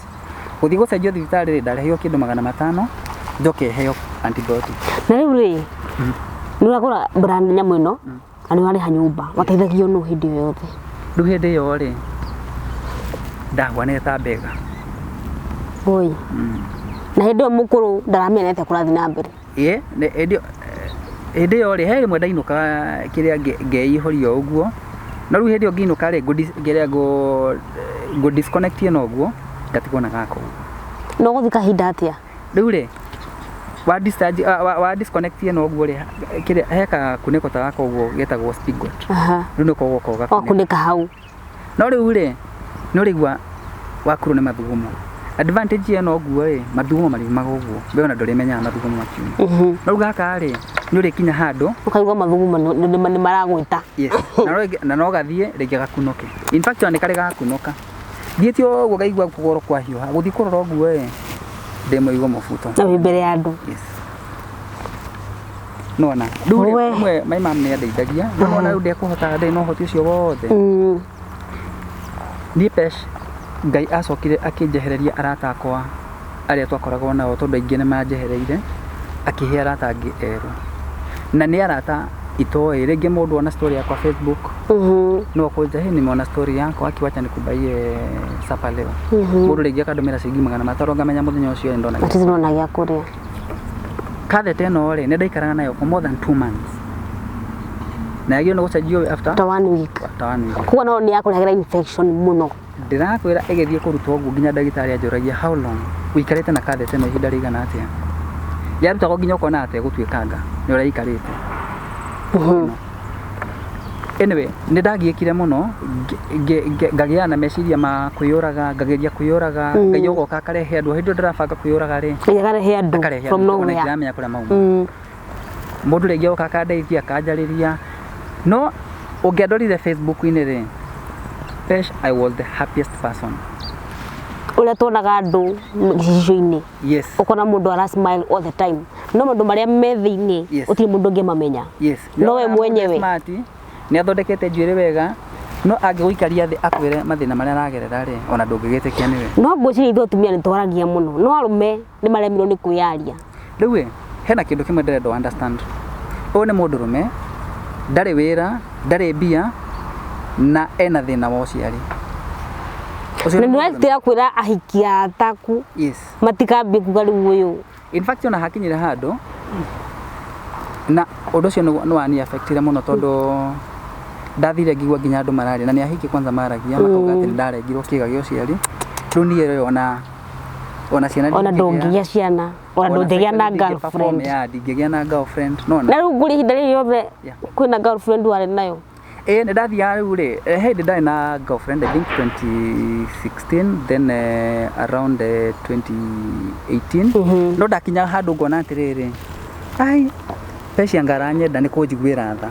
Gũthiĩ gũcenjio thibitarĩ rĩ ndarĩhio kĩndũ 500 njoke heo antibiotic. Na rĩu rĩ nĩ ũragũra brand nyamũ ĩno na nĩ warĩha nyũmba wateithagio nũ hĩndĩ ĩyo yothe? Rĩu hĩndĩ ĩyo rĩ ndahwanĩte ta mbega. Oi. Na hĩndĩ ĩyo mũkũrũ ndaramenete kũrathiĩ na mbere. Hĩndĩ ĩyo rĩ he rĩmwe ndainũka kĩrĩa ngeihũria ũguo. No rĩu hĩndĩ ĩyo ngĩinũka rĩ ngũ disconnect ĩno ũguo ngatigwo na gaka ũguo. No gũthiĩ kahinda atĩa? Rĩu rĩ wa disconnect ĩno ũguo rĩ kĩrĩa heka kunĩko ta gaka ũguo getagwo spigot. Rĩu nĩko gũkorwo gaka. Kunĩka hau. No rĩu rĩ nĩ ũrĩigua wakurwo nĩ mathugumo. Advantage ĩno ũguo rĩ mathugumo mariumaga ũguo. We ona ndũrĩmenyaga mathugumo makiuma. No rĩu gaka rĩ nĩ ũrĩkinya handũ ũkaigua mathugumo nĩ maragwĩta. Yes. Na no gathiĩ rĩngĩ gakunũke. In fact nĩ karĩ gakunũka. Thiĩte ũguo ngaigua kũgũrũ kwa hiũha. Gũthiĩ kũrora ũguo rĩ ndĩmũigua mũbuto. Na wĩ mbere ya andũ. Yes. Nona. Rĩu my mom nĩ andeithagia. Nona rĩu ndekũhota ndĩ no ũhoti ũcio wothe. Niĩ Pesh Ngai acokire akĩnjehereria arata akwa arĩa twakoragwo nao tondũ aingĩ nĩ manjehereire akĩhe arata angĩ erũ. Na nĩ arata itoĩ rĩngĩ mũndũ ona story yakwa Facebook no kũnja he nimeona story yako akiwacha nikubaie sapa leo. Mũndũ rĩngĩ akandũmĩra ciringi 500 ngamenya mũthenya ũcio ndona. Ati ndona gĩa kũrĩa. Catheter ĩno rĩ nĩ ndaikaraga nayo for more than 2 months. Na yagĩrĩirwo nĩ gũcenjio after 1 week. Kuga no nĩ yakũrehera infection mũno. Ndĩrakwĩra ĩgĩthiĩ kũrutwo ũguo nginya ndagĩtarĩ anjũragia how long ũikarĩte na catheter ĩno ihinda rĩigana atĩa. Yarutagwo nginya ũkona atĩa gũtuĩkanga nĩ ũrĩa ikarĩte. Anyway nĩ ndagiĩkire mũno ngagĩa na meciria ma kwĩyũraga ngageria kwĩyũraga Ngai ũgoka akarehe andũ hĩndĩ ndirabanga kwĩyũraga rĩ akarehe andũ from nowhere ndĩramenya kũrĩa mauma. Mũndũ rĩngĩ ũgoka akandeithia akanjarĩria. No ũngĩandorire Facebook-inĩ rĩ Pesh I was the happiest person. Ũrĩa tuonaga andũ gĩcicio-inĩ. Yes. Ũkona mũndũ ara smile all the time. No mũndũ marĩa me thĩinĩ ũtirĩ mũndũ ũngĩmamenya. Yes. No we mwenyewe. Nĩ athondekete njuĩrĩ wega. No angĩgũikaria thĩ akwĩre mathĩna marĩa aragerera rĩ ona ndũngĩgĩtĩkia nĩwe. No ngwĩciria ithuĩ atumia nĩ twaragia mũno. No arũme nĩ maremirwo nĩ kwĩyaria. Rĩu hena kĩndũ kĩmwe ndĩrenda understand. Ũyũ nĩ mũndũ rũme ndarĩ wĩra ndarĩ mbia na ena thĩna wa ũciari. Na nĩ wetĩra kwĩra ahikia ataku. Yes. Matikambie kuga rĩu ũyũ. In fact ona hakinyire handũ na ũndũ ũcio nĩ wani affectire mũno tondũ ndathire ngigua nginya andũ mararĩ na nĩ ahiki kwanza maragia makauga atĩ ndarengirwo kĩga gĩa ũciari. Rĩu niĩ ona ciana ona ndũngĩgĩa ciana ona ndũngĩgĩa na girlfriend. Ndingĩgĩa na girlfriend no. Na rĩu ngũrĩ ihinda rĩrĩ yothe kwĩna girlfriend warĩ nayo. Nĩ ndathiaga rĩu rĩ hĩndĩ ndarĩ na girlfriend I think 2016 then around 2018 no ndakinya handũ ngona atĩrĩrĩ ai Pesh ngaranyenda nĩ kũnjiguĩra tha.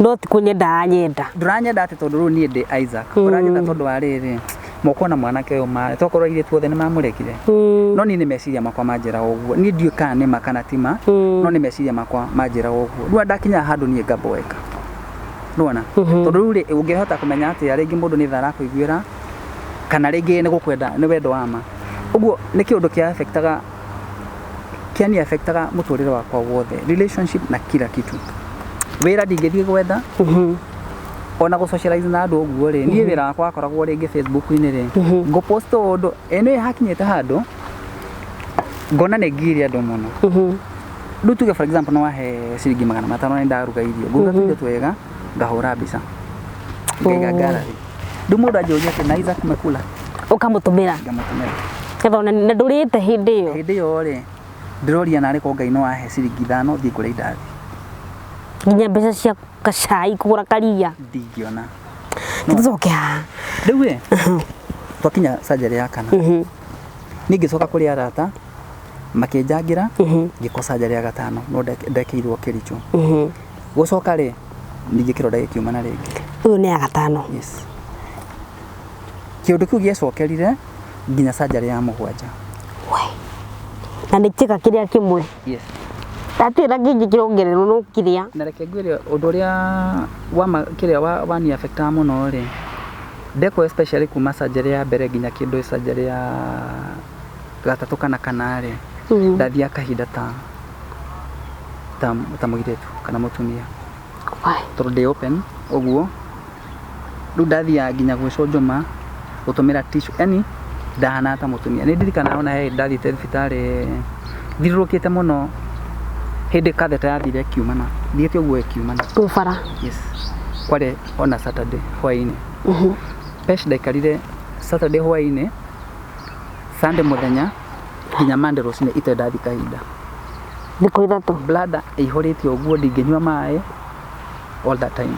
No ti kũnyenda nyenda. Ndũranyenda atĩ tondũ rĩu niĩ ndĩ Isaac. Ũranyenda tondũ wa rĩrĩ moko na mwanake ũyũ marĩ tokorwo irĩ tuothe nĩ mamũrekire. No niĩ nĩ meciria makwa manjĩra ũguo. Niĩ ndiũĩ kana nĩ ma kana ti ma no nĩ meciria makwa manjĩra ũguo. Rĩu ndakinya handũ niĩ ngaboeka. Nona tondũ rĩu rĩ ũngĩhota kũmenya atĩ rĩngĩ mũndũ nĩ thara kũiguĩra kana rĩngĩ nĩ gũkwenda nĩ wendo wa ma. Ũguo nĩ kĩũndũ kĩa affectaga mũtũrĩre wakwa wothe relationship na kila kitu. Wĩra ndingĩthiĩ gwetha ona gũsocialize na andũ ũguo rĩ niĩ wĩra wakwa wakoragwo rĩngĩ Facebook-inĩ rĩ ngũpost ũndũ ĩno hakinyĩte handũ ngona nĩ ngire andũ mũno. Rĩu tuge for example no wahe ciringi 500 nĩ ndaruga irio nguga tuge twega ngahũra mbica ngaiga gallery. Rĩu mũndũ anjũria atĩ na Isaac umekula ũkamũtũmĩra kethona nĩ ndũrĩte hĩndĩ ĩyo rĩ ndĩroria narĩ ko Ngai no wahe ciringi 5 thiĩ kũrĩa indathi. Nginya mbeca cia kacai kũgũra karia ndingĩona. Tũcoke haha rĩu twakinya surgery ya kana niĩ ngĩcoka kũrĩ arata makijangira ngikosa surgery ya gatano no ndekirwo Kericho gucoka ri ningi kironda gikiumana ringi uyu ni ya gatano yes kiundu kiu giecokerire nginya surgery ya mugwanja we na nikika kiria kimwe yes tatira gingi kirongererwo no kiria na reke ngwire undu uria wa kiria wa ni affect muno ri ndeko especially kuma surgery ya mbere nginya kindu surgery ya gatatu kana ri ndathia kahinda ta mugiretu kana mutumia tondu ndi open uguo riu ndathia nginya gwicunjuma gutumira tissue yani ndahana ta mutumia ni ndirikana ona he ndathite thibitari thirurukite muno hindi katheta yathire kiumana thiete uguo kiumana tufara yes kware ona Saturday hwaini pesh ndaikarire Saturday hwaini Sunday muthenya nginya Monday rucine ite ndathi kahinda thiko ithatu bladder ihorite uguo ndinginywa mai all that time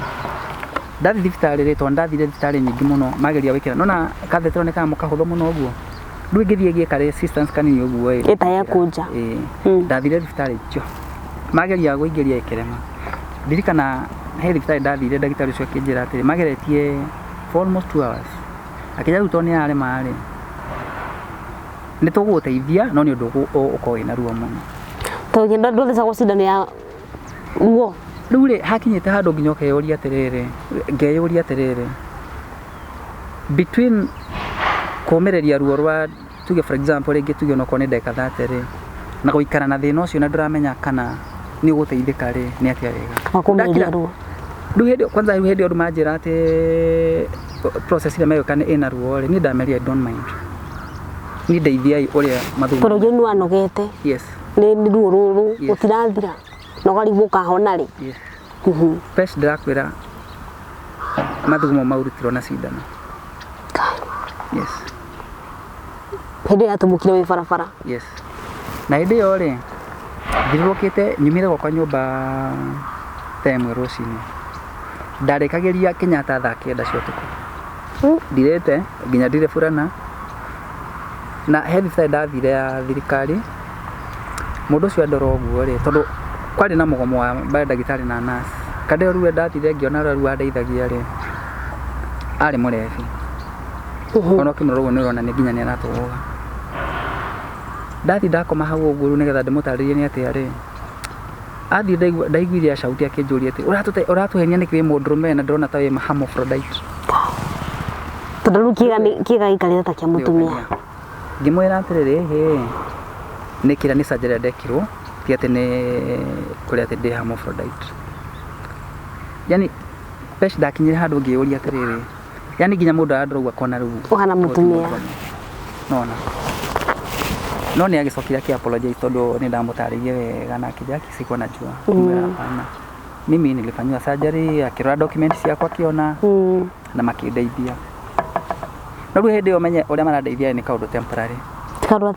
ndathi thibitari ri to ndathire thibitari nyingi muno mageria wikira nona katheta ne kama kahutho muno uguo ndu ngithie gieka resistance kanini uguo ita ya kuja ndathire thibitari cio mageria guingiria ikirema ndirikana he thibitari ndathire ndagitari ucio kinjira atiri mageretie for almost 2 hours akija ruto ni are mari ni tuguteithia no ni undu ukoi na ruo muno to ngenda ndothe gucindana ya ruo riu ri hakinyite handu nginya ukeyuria atiriri ngeyuria atiriri between kumereria ruo rwa tuge for example ringi tuge no kone ndeka 30 ri na guikara na thina ucio na nduramenya kana ni uguteithika ri ni atia wega akumeria ruo riu hindi kwanza riu hindi andu manjira ati process ile meyo kana ina ruo ri ni ndameria don't mind ni ndeithia uria mathumu pero jenu anogete yes ni ruo ruru utirathira no gari buka hona ri yes pes ndakwira mathumu maurutirwo na cindano yes hindi atumukire wi barabara yes na hindi yo ri ndirukite nyumire kwa nyumba temwe rucini ndarekageria Kenyatta thaa 9 cia utuku ndirete nginya ndire furana na health side ndathire ya thirikari mundu cio andoro uguo ri tondu kwari na mugomo wa ndagitari na nurse kade ruwe ndathire ngiona ruwa ndeithagia ri ari murefi ono kimuro ni rona ni nginya ni aratuga ndathi ndakoma hau uguo nigetha ndimutaririe ni atia ri athi ndaiguire acauti akinjuria ati uratuhenia ni kiri mundurume na ndona tawe hermaphrodite tondu kiga ikarire ta kia mutumia ngimwira atiriri he nikira ni surgery ndekirwo ti ati ni kuri ati ndi hermaphrodite yani pesh ndakinyira handu ngiuria atiriri yani nginya mundu ararugwa kona riu uhana mutumia no ni agicokira ki apologize tondu ni ndamutaririe wega na kijaki siko najua hapana mimi nilifanywa surgery akirora documents ciakwa kiona na makindeithia no riu hindi yo menye uria marandeithia ni kaundu temporary karu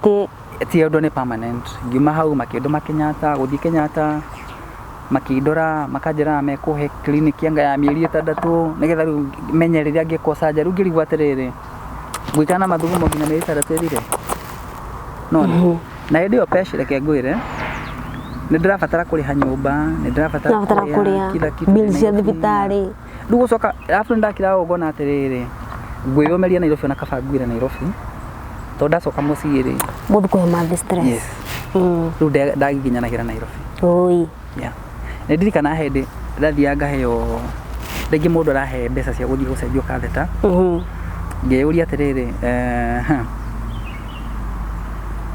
ti undu ni permanent ngiuma hau makindu Kenyatta guthii Kenyatta makindora makanjira mekuhe clinic yanga ya mieri 6 nigetha riu menye riria ngikwo surgery riu ngirigwa atiriri gwikana mathugumo nginya mieri 3 rire no na hindi yo pesha reke ngwire ni ndirabatara kuriha nyumba ni ndirabatara kuria bills cia thibitari riu gucoka afu ndakira ugona atiriri ngwiyomeria Nairobi na kabangwire Nairobi to ndacoka mucii ri muthu kwa ma stress yes riu ndaginyanagira Nairobi oi yeah ni ndirikana hindi ndathia ngaheo ringi mundu arahe mbeca cia guthii gucenjio katheta ngeyuria atiriri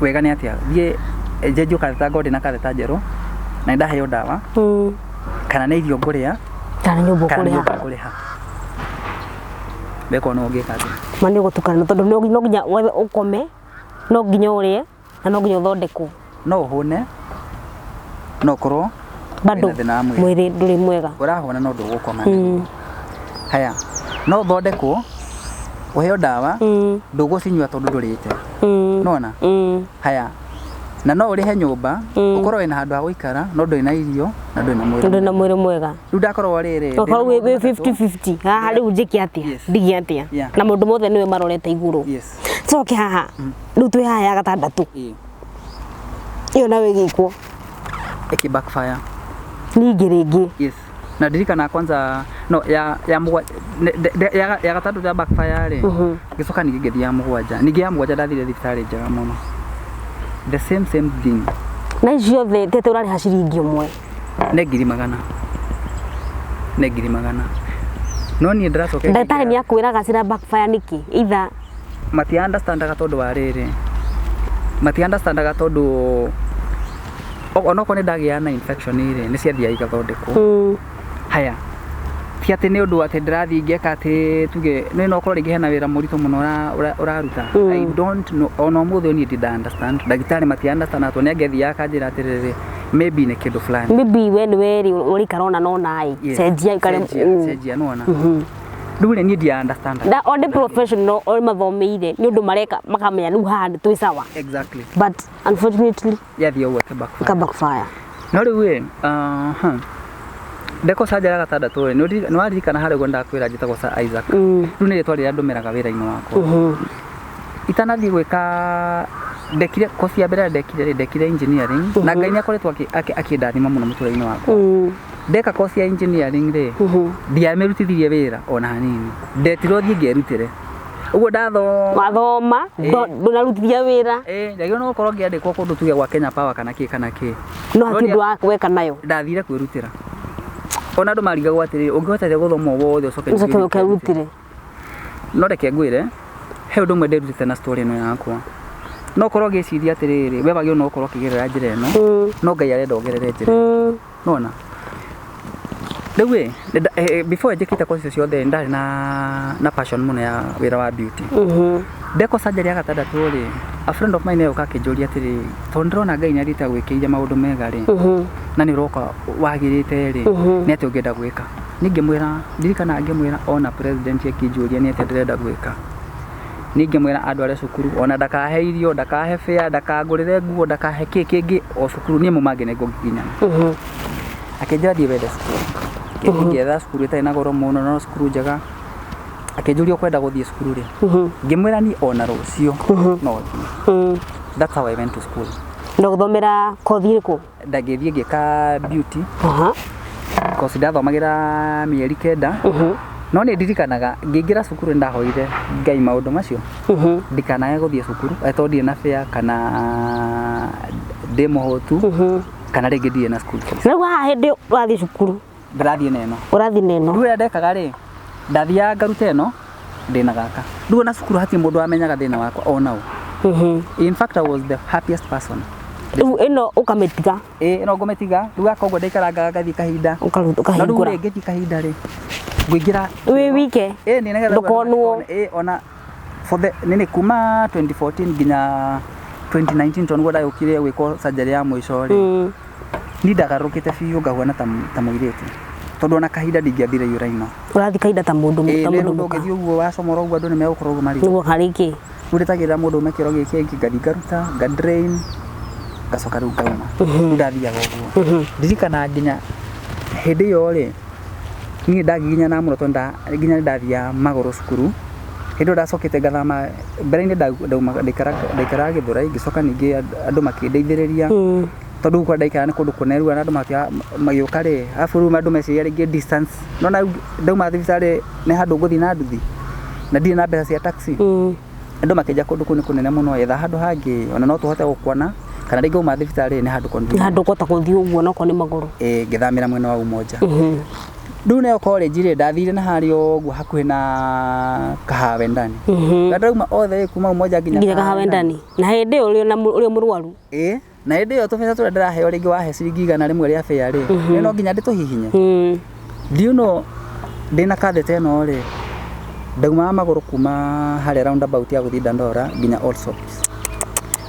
wega ni atia thie njenjio katheta ngodi na katheta njeru na ndaheo dawa kana ni irio nguria kana nyumba kuriha beko no ngika atia mani gutukana tondu no nginya ukome no nginya urie na no nginya uthondekwo no hune no korwo bado mwiri nduri mwega urahona no ndugukoma haya no thondekwo uheo dawa ndugucinywa tondu ndurite nona haya na no urihe nyumba ukorwo ina handu ha guikara no ndui na irio na ndui na mwiri mwega riu ndakorwo riri ukorwo wi 50-50 haha riu njiki atia ndigi atia na mundu mothe niwe marorete iguru coke haha riu twi haha ya gatandatu iyo nawe gikwo backfire ningi ringi. Yes, na ndirikana kwanza no ya gatatu ya backfire ri gicoka ningithia ya mugwanja ningi ya mugwanja ndathire thibitari njega muno the same thing na icio the tete urari hashiringi umwe ne 100 no ni ndiracoka ndagitari ni akwiraga cira backfire niki either mati understandaga tondu wa riri mati understandaga tondu onoko ni ndagia na infection iri ni ciathia igathondekwo haya ti ati ni undu ati ndirathi ngeka ati tuge ni no korwo ringi hena wira muritu muno uraruta I don't know ono muthe ni did understand ndagitari mati understand ato ni agethi akanjira atiriri maybe ni kindu fulani maybe when weri uri karona no nai cenjia ikare cenjia nona ndure ni dia understand that all the professional all mathomeire ni undu mareka makamenya nu handi twi sawa exactly but unfortunately yathia uwe backfire no riwe ndeko sajara gatandatu ri ni waririkana hari gonda kwira njitagwo sa Isaac riu ni ritwa riria ndumeraga wira-ini wakwa itanathi gwika ndekire kosi ya mbere ndekire engineering na Ngai ni akoretwo akindathima muno mutura-ini wakwa ndeka kosi ya engineering ri ndiamirutithirie wira ona hanini ndetirwo thie ngerutire uguo mathoma ndunarutithia wira ndagio no korwo ngiandikwo kundu tuge gwa Kenya Power kana ki no hatindu wa kweka nayo ndathire kwirutira ona andu marigagwo atiri ungihota guthoma wothe ucoke urutire no reke ngwire he undu mwe ndirutite na story ino yakwa no korwo ngiciria atiriri we bagio no korwo kigerera njira ino no Ngai arenda ongerere njira nona riu before njikite kosi ciothe ndari na passion muno ya wira wa beauty ndeko surgery ya gatandatu ri a friend of mine yoka kinjuria atiri tondrona Ngai ni arita gwikiria maundu mega ri na ni roka wagirite ri ni ati ungenda gwika ningimwira ndirikana ngimwira ona president yakinjuria ni ati ndirenda gwika ningimwira andu aria cukuru ona ndakahe irio ndakahe fare ndakagurire nguo ndakahe kingi o cukuru ni mumange nego nginya akinjira thie wende cukuru ngietha cukuru itai na goro muno no cukuru njega akinjuria kwenda guthie cukuru ri ngimwira ni ona rucio no that's how I went to school ndo guthomera kothi iriku ndagithie ngika beauty kosi ndathomagira mieri 9 no ni ndirikanaga ngingira cukuru ndahoire Ngai maundu macio ndikanae guthie cukuru etondie na fare kana demohotu kana ringi ndie na school fees riu haha hindi urathie cukuru ndirathie neno riu ndekaga ri ndathia ngaruta eno ndina gaka riu na cukuru hati mundu amenyaga thina wakwa ona in fact I was the happiest person riu ino ukametiga ino ngumetiga riu akogwo ndaikaranga ngathie kahinda ukahingura ngethi kahinda ri gwingira wi wike ni negetha ndukonwo ona for the nini kuma 2014 nginya 2019 tongo ndayukire gwiko surgery ya mwisho ri ni ndagarukite fiu ngahwana ta muiretu tondu ona kahinda ndingiathire yuraino urathi kahinda ta mundu ngithio uguo wacomora uguo andu ni megukorwo mari niguo hariki uritagira mundu mekiro giki ngathi ngaruta ngadrain gacoka riu ngauma ndathiaga uguo ndirikana nginya hindi yo ri ni ndaginya na muno tonda nginya ndathia magoro cukuru hindi ndacokete ngathama mbere-ini ndaikara Githurai ngicoka ningi andu makindeithiriria tondu kwa ndaikara ni kundu kuneru andu magiuka ri afuru andu meciria ringi distance no na ndauma thibitari ni handu nguthi na nduthi na ndire na mbeca cia taxi andu makenja kundu kuni kunene muno etha handu hangi ona no tuhote gukwana kana ringi uma thibitari ni handu kondu handu kota kuthi uguo no koni maguru ngithamira mwena wa Umoja riu nayo college ri ndathire na hario uguo hakuhi na Kahawe ndani ndauma othe kuma Umoja nginya Kahawe ndani na hindi uri murwaru na hindi yo tubesa tu ndiraheo ringi wahe ciringi 100 rimwe ria fare ri ni no nginya ndituhihinye ndiu no ndina kathete eno ri ndauma maguru kuma haria roundabout ya guthi Dandora nginya Allsops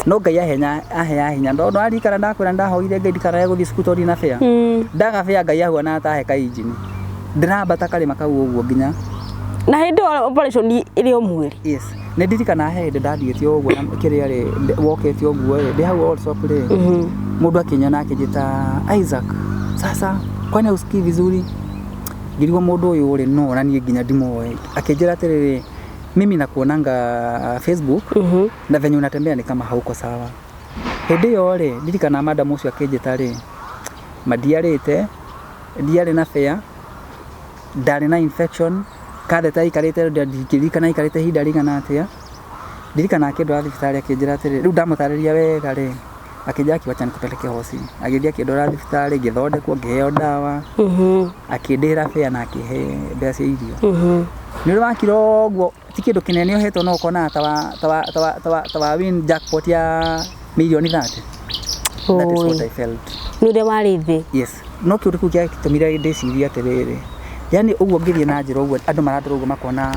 no Ngai ahenya hinya ndo arikara ndakwira ndahoire Ngai ndikara guthi cukuru na fare ndaga fare Ngai ahuana atahe ka injini ndirambata kalima kau uguo nginya na hindi operation iri o mweri yes ne ndirikana hindi ndathiĩte uguo na kiria ri wokete uguo ndi hau Allsops ri mundu akinyana akijita Isaac sasa kwani usikii vizuri ngirigwo mundu uyu ri no na nie nginya ndimoe akinjira atiriri mimi nakuonanga Facebook na venye unatembea ni kama hauko sawa Hindi yo ri ndirikana madam ucio akinjita ri madiarite ndiarĩ na fare ndarĩ na infection katheta ikarĩte ndirikana ikarĩte ihinda rĩigana atĩa ndirikana akĩndwara thibitarĩ akĩnjĩra atĩrĩ rĩu ndamũtarĩria wega rĩ akĩnjĩra akiuga nikupeleke hosi agĩthiĩ akĩndwara thibitarĩ ngĩthondekwo ngĩheo ndawa akĩndĩhĩra fare na akĩhe mbeca cia irio nĩ ũrĩ wakira ũguo ti kĩndũ kĩnene ũhetwo no ũkona ta wa win jackpot ya milioni 30. That is what I felt. Nĩ ũrĩa warĩ thĩ. Yes. No kĩndũ kĩu gĩatũmire ndĩcirie atĩrĩrĩ yani ũguo ngĩthiĩ na njĩra ũguo andũ maratũra ũguo makona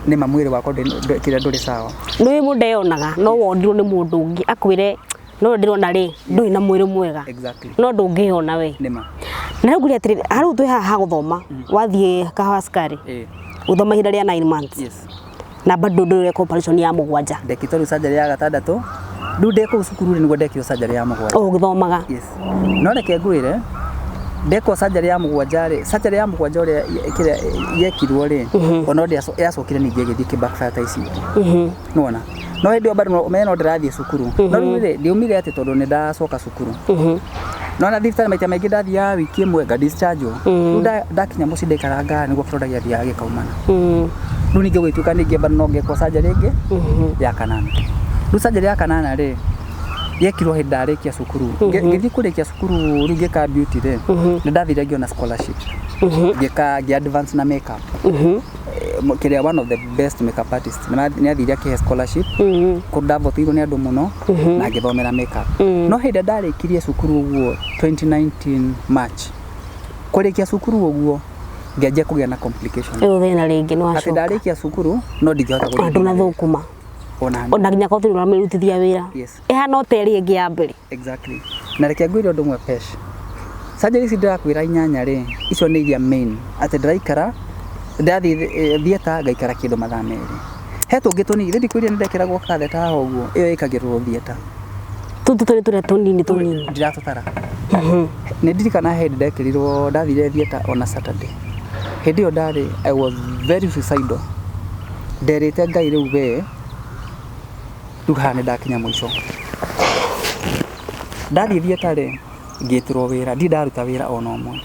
nĩ mwĩrĩ wakwa kĩrĩa ndũrĩ sawa. Nĩ mũndũ eyonaga no wondirwo nĩ mũndũ ũngĩ akwĩre no ndĩrona rĩ ndũrĩ na mwĩrĩ mwega. Exactly. No ndũngĩona we. Nĩma. Na rĩu ngũria atĩrĩrĩ harũ twĩ haha gũthoma wathiĩ Kahawa Sukari. Gũthoma ihinda rĩa 9 months. Yes. Na bado ndũrĩ compulsion ya mũgwanja. Ndekĩtwo rĩu surgery ya gatandatũ. Rĩu ndekwo cukuru nĩguo ndekirwo surgery ya mũgwanja. Ũgĩthomaga. Yes. No reke ngwĩre ndekwo surgery ya mũgwanja rĩ surgery ya mũgwanja ũrĩa kĩrĩa yekirwo rĩ ona ndĩ yacokire ningĩ gĩthiĩ kĩbackfire ta ici. Nona no hĩndĩ ĩyo bado mena ndĩrathiĩ cukuru no rĩu rĩ ndiumire atĩ tondũ nĩ ndacoka cukuru no na thibitarĩ maita maingĩ ndathiaga wiki ĩmwe nga discharge rĩu ndakinya mũciĩ ndaikaranga nĩguo kĩronda gĩathiaga gĩkaumana rĩu ningĩ gwĩtuĩka ningĩ bado no ngekwo surgery ĩngĩ ya kanana rĩu surgery ya kanana rĩ yekirwo hĩndĩ ndarĩkia cukuru ngĩthiĩ kũrĩkia cukuru rĩu ngĩka beauty rĩ nĩ ndathire ngĩona scholarship ngĩ advance na makeup kĩrĩa one of the best makeup artist nĩ athire akĩhe scholarship kũndavotirwo nĩ andũ mũno na ngĩthomera makeup no hĩndĩ ndarĩkirie cukuru ũguo 2019 March kũrĩkia cukuru ũguo ngĩanjia kũgĩa na complication thĩna rĩngĩ nĩ wacoka atĩ ndarĩkia cukuru no ndingĩhota gũthiĩ andũ na thũkũma ona nginya kothirwo na mĩrutithia wĩra ĩhana ũteri ĩngĩ ya mbere. Exactly. Na reke ngwĩre ũndũ ũmwe pesh surgery ici ndĩrakwĩra inyanya rĩ icio nĩ iria main atĩ ndĩraikara ndathiĩ theater ngaikara kĩndũ mathaa merĩ he tũngĩ tũnini rĩndĩ kwĩrĩa nĩ ndekĩragwo katheta haha ũguo ĩyo ĩkagĩrwo theater tũrĩa tũnini ndiratũtara nĩ ndirikana hĩndĩ ndekĩrirwo ndathire theater on a Saturday hĩndĩ ĩyo ndarĩ I was very suicidal nderĩte Ngai rĩu we rĩu haha nĩ ndakinya mũico ndathiĩ theater rĩ ngĩtĩrwo wĩra ndaruta wĩra ona ũmwe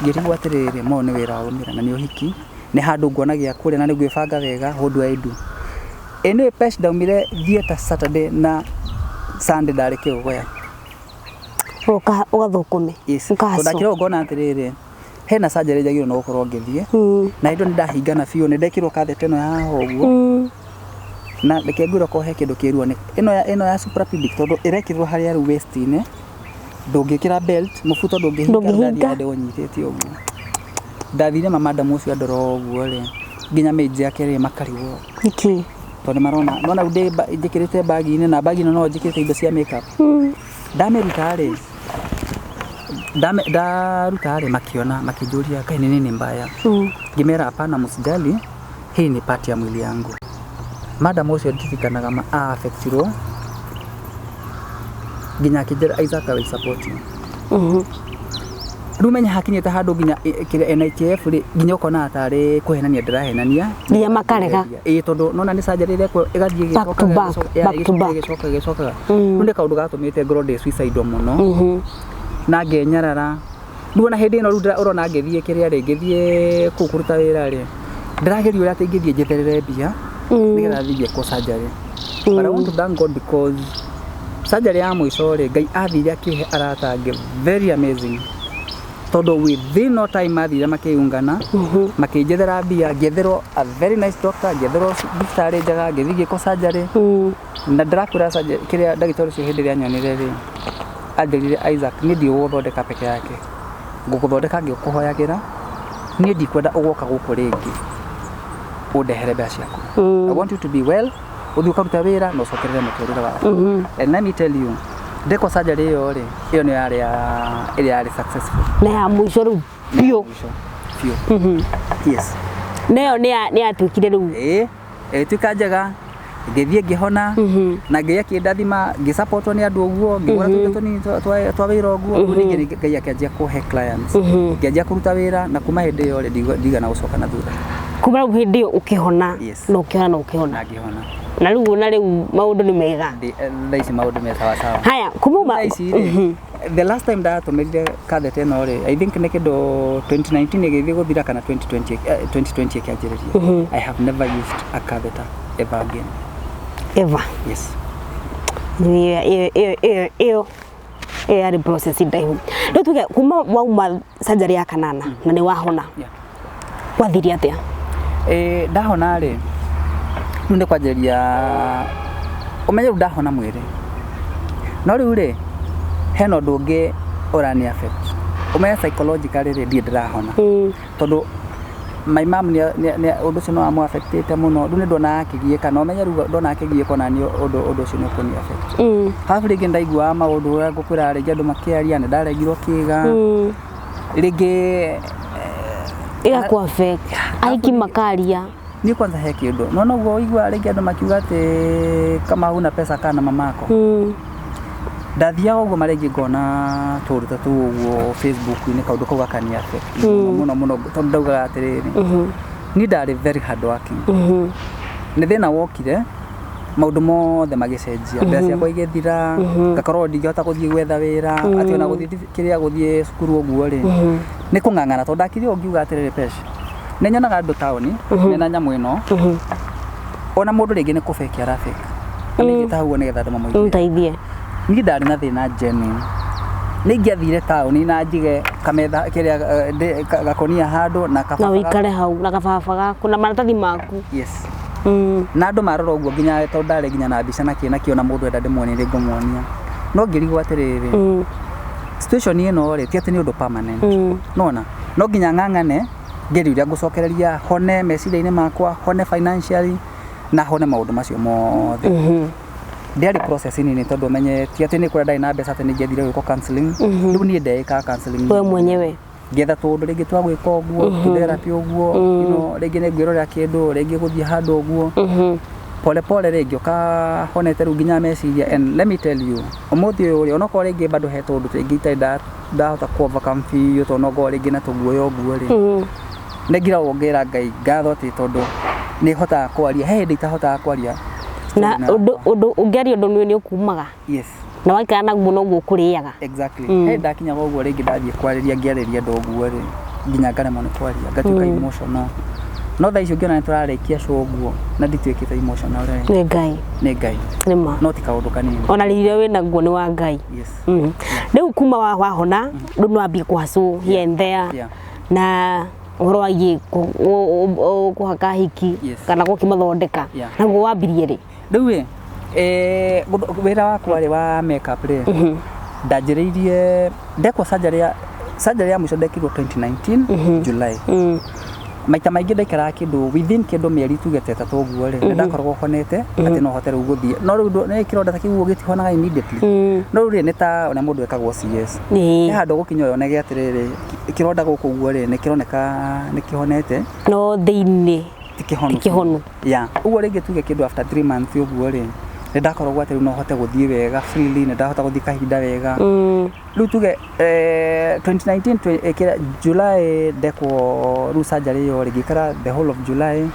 ngĩrigwo atĩrĩrĩ mo nĩ wĩra waumĩra na nĩ ũhiki nĩ handũ nguona gĩa kũrĩa na nĩ gwĩbanga wega what do I do anyway pesh ndaumire theater Saturday na Sunday ndarĩ kĩũgoya ũgathũkũme ndakĩrwo ngona atĩrĩrĩ hena surgery njagĩrĩirwo no gũkorwo ngĩthiĩ na indo nĩ ndahingana biũ nĩ ndekĩrwo katheta ĩno ya haha ũguo na reke ngwĩre ko he kĩndũ kĩruo ĩno ya suprapubic tondũ ĩrekĩrwo harĩa rĩu waist-inĩ ndũngĩkĩra belt mũbuto ndũngĩhinga ndathire ũnyitĩte ũguo ndathire madam ũcio andora ũguo rĩ nginya mĩnji yake rĩ makarigwo nĩkĩ tondũ marona nona ũndĩ njĩkĩrĩte bagi-inĩ na bagi-inĩ no njĩkĩrĩte indo cia makeup ndamĩruta rĩ ndaruta rĩ makiona makĩnjũria kaĩ nĩ nini mbaya ngĩmera hapana msijali hii ni part ya mwili yangu madam ũcio nditikanaga affectirwo nginya akĩnjĩra Isaac will support you rĩu menya hakinyĩte handũ nginya kĩrĩa NHIF rĩ nginya ũkona atarĩ kũhenania ndĩrahenania nginya makarega tondũ nona nĩ surgery ĩrĩa ĩgathiĩ gĩcokaga rĩu nĩ kaũndũ gatũmĩte ngorwo ndĩ suicidal mũno na ngenyarara rĩu ona hĩndĩ ĩno rĩu ũrona ngĩthiĩ kĩrĩa rĩ ngĩthiĩ kũu kũruta wĩra rĩ ndĩrageria ũrĩa atĩ ingĩthiĩ njetherere mbia nĩgetha thiĩ kwa surgery but I want to thank God because surgery ya mũico rĩ Ngai athire akĩhe arata angĩ very amazing tondũ within no time athire makĩungana makĩnjethera mbia ngetherwo a very nice doctor ngetherwo thibitarĩ njega ngĩthiĩ kwa surgery na ndĩrakwĩra kĩrĩa ndagĩtarĩ ũcio hĩndĩ ĩrĩa anyonire rĩ anjĩrire Isaac nĩ ndigũgũthondeka peke yake ngũgũthondeka ngĩkũhoyagĩra niĩ ndikwenda ũgoka gũkũ rĩngĩ ũndehere mbeca ciaku I want you to be well ũthiĩ ũkaruta wĩra na ũcokerere mũtũrĩre waku and let me tell you ndeko surgery ĩyo rĩ ĩyo nĩ yarĩ successful na ya mũico rĩu biũ yes nayo nĩ yatuĩkire rĩu ĩtuĩka njega ngĩthiĩ ngĩhona na Ngai akĩndathima ngĩsupportwo nĩ andũ ũguo ngĩgũra tũindo tũnini twa wĩra ũguo ningĩ Ngai akĩanjia kũhe clients ngĩanjia kũruta wĩra na kuma hĩndĩ ĩyo rĩ ndigana gũcoka na thutha kuma hĩndĩ ĩyo ũkĩhona na ũkĩhona na ngĩhona na riu maundu ni mega Ndaici maundu me sawa sawa. Haya kumuma the last time ndatumire cathete ino ri I think ni kindu 2019 igithii guthira kana 2020 kianjiriria. I have never used a catheter ever again. Ever? Yes. Iyo yari process ndaihu. Ndio tuge kuma wauma surgery ya kanana na ni wahona. Wathiri atia? Ndahona ri nu ndi kwanjiria umenye ndahona mwiri. No riu ri heno ndungi urani affect. Umenye psychologically ri ndirahona. Tondu my mom ni undu ucio no amu affectete muno riu ni ndona akigieka no menye riu ndona akigieka na ni undu ucio ni kuni affect. Hafu ringi ndaigua maundu uria ngukwira ringi andu makiaria ni ndaregirwo kiga ringi igaku affect aiki makaria ni kwanza he kindu no no guo igua ringi andu makiuga ati kama huna pesa kana mamako ndathia uguo marengi ngona turuta tu uguo Facebook ni kaundu kau gakani affect muno tondu ndaugaga atiriri ni ndari very hard working ni thina wokire maundu mothe magicenjia mbeca ciakwa igithira ngakorwo ndingihota guthii gwetha wira ati ona guthii kiria guthii cukuru uguo ri ni kung'ang'ana tondu ndakiri ungiuga atiriri pesha ni nyonaga andu tauni mena nyamu ino ona mundu ringi ni kufeki arafeki ni tahuo ni getha andu mamuithie ntaithie ni ndari na thina genuine ni ngiathire tauni na njige kametha kiria gakonia handu na kafafa na wikare hau na kafafa gaku na maratathi maku. Yes. Na andu marora uguo nginya tondu ndari nginya na mbica na kina kiona mundu enda ndimwonire ngumuonia no ngirigwo atiriri situation ino ri ti ati ni undu permanent nona no nginya ng'ang'ane ngeri uria ngucokereria hone meciria-ini makwa hone financially na hone maundu macio mothe ndiari process ni tondu menye ti ati ni kuria ndai na mbeca ati ni ngethire gwiko counseling riu ni ndeka counseling we mwenyewe ngetha tundu ringi twa gwika uguo therapy uguo ringi ni ngwirora kindu ringi guthie handu uguo pole pole ringi ka honete ru nginya meciria and let me tell you umuthi uri ona ko ringi bado he tundu ringi itaida ndahota ku overcome fear to no go ringi na tuguoyo uguo ri negira wongera ngai ngatho ati tondu ni hota kwaria he nditahota kwaria na undu ungeri undu ni ukumaga. Yes. Na waikana muno uguo kuriaga. Exactly. He ndakinya uguo ringi ndathie kwariria ngiariria ndu uguo ri nginya ngarema ni kwaria ngatuka emotional no tha icio ngiona turarikia show uguo na ndituikite emotional ri ni ngai nima no ti kaundu kanini ona rire wina nguo ni wa ngai. Yes. Riu kuma wahona ndu no ambie kwacu here and there na uhoro wagi kuhaka hiki kana gukimathondeka na guo wambirie ri riu wira wakwa ri wa makeup ri ndanjiriirie ndekwo surgery ya mwisho ndekirwo 2019 July maita maingi ndaikara kindu within kindu mieri tugete 3 uguo ri ndakoragwo honete ati no hote guthie no riu ni kironda ta kiu gitihonaga immediately no riu ni ta ona mundu ekagwo CS ni handu gukinya yo nege atiriri kironda guku uguo ri ni kironeka ni kihonete no thiini tikihonu ya uguo ringi tuge kindu after 3 months uguo ri ndakoragwo ati no hote guthie wega freely ndahota guthie kahinda wega riu tuge 2019 July ndekwo ru surgery yo rigikara the whole of July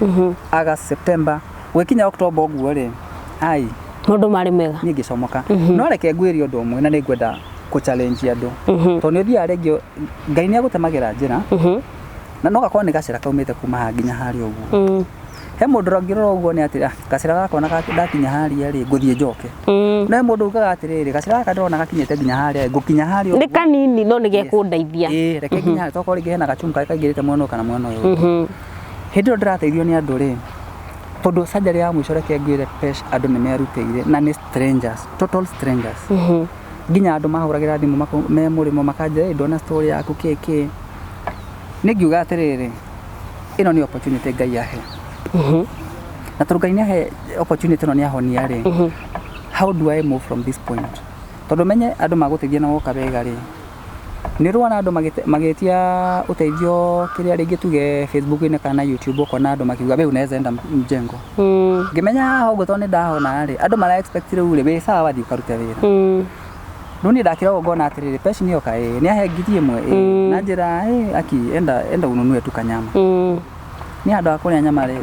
August September wekinya October uguo ri ai mundu mari mega ni ngicomoka no reke ngwiri undu umwe na ni ngwenda ku challenge andu to ni thia regio ngai ni agutemagira njira na no gakorwo ni gacira kaumite kuma nginya hari uguo he mundu rangirora uguo ni atira gacira gakona ndakinya haria ri nguthie njoke no mundu ugaga atiriri gacira gaka ndona gakinyete nginya haria ngukinya haria ni kanini no ni gekundeithia reke nginya toko ringi hena gachumka kaigirite mwana kana mwana uyu hindi ndirateithio ni andu ri tondu surgery ya mwisho reke ngire pesh andu ni merutire na ni strangers total strangers nginya andu mahuragira thimu me murimo makanje ndona story yaku keke ni ngiuga atiriri ino ni opportunity ngai yahe na turugai ni he opportunity no ni ahonia ri how do I move from this point tondu menye andu magutethia na woka wega ri ni ruana andu magetia uteithio kiria ringi tuge Facebook ine kana YouTube kona andu makiuga we unaweza enda mjengo ngimenya hago to ni ndahona ri andu mara expect ri ule we sawa wathi ukarute wira nuni ndakira ngona atiriri peshi niyo kae ni ahe ngiri imwe na njira aki enda ununue tu kanyama ni andu akuria nyama ri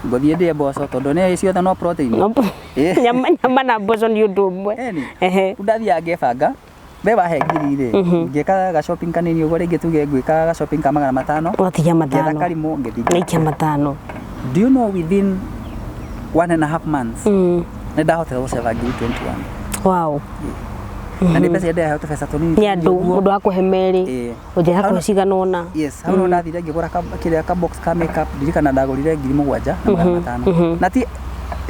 ngothie ndie mboco tondu ne icio tha no protein nyama na mboco ni undu umwe ndathia ngibanga be wahe ngiri ri ngika ga shopping kanini ugo ringi tuge ngwika ga shopping ka 500 othiya matano ngetha karimu ngithia ngikia matano. Do you know within 1.5 months ne ndahotera guseva ngiri 21? Wow. Na nĩ mbeca ndĩa hete pesa tonini ni andu mundu akuhemeri ujira kucigana ona. Yes, hau no ndathire ngigura kiria ka box ka makeup ndirikana ndagurire 7,000 na 500 na ti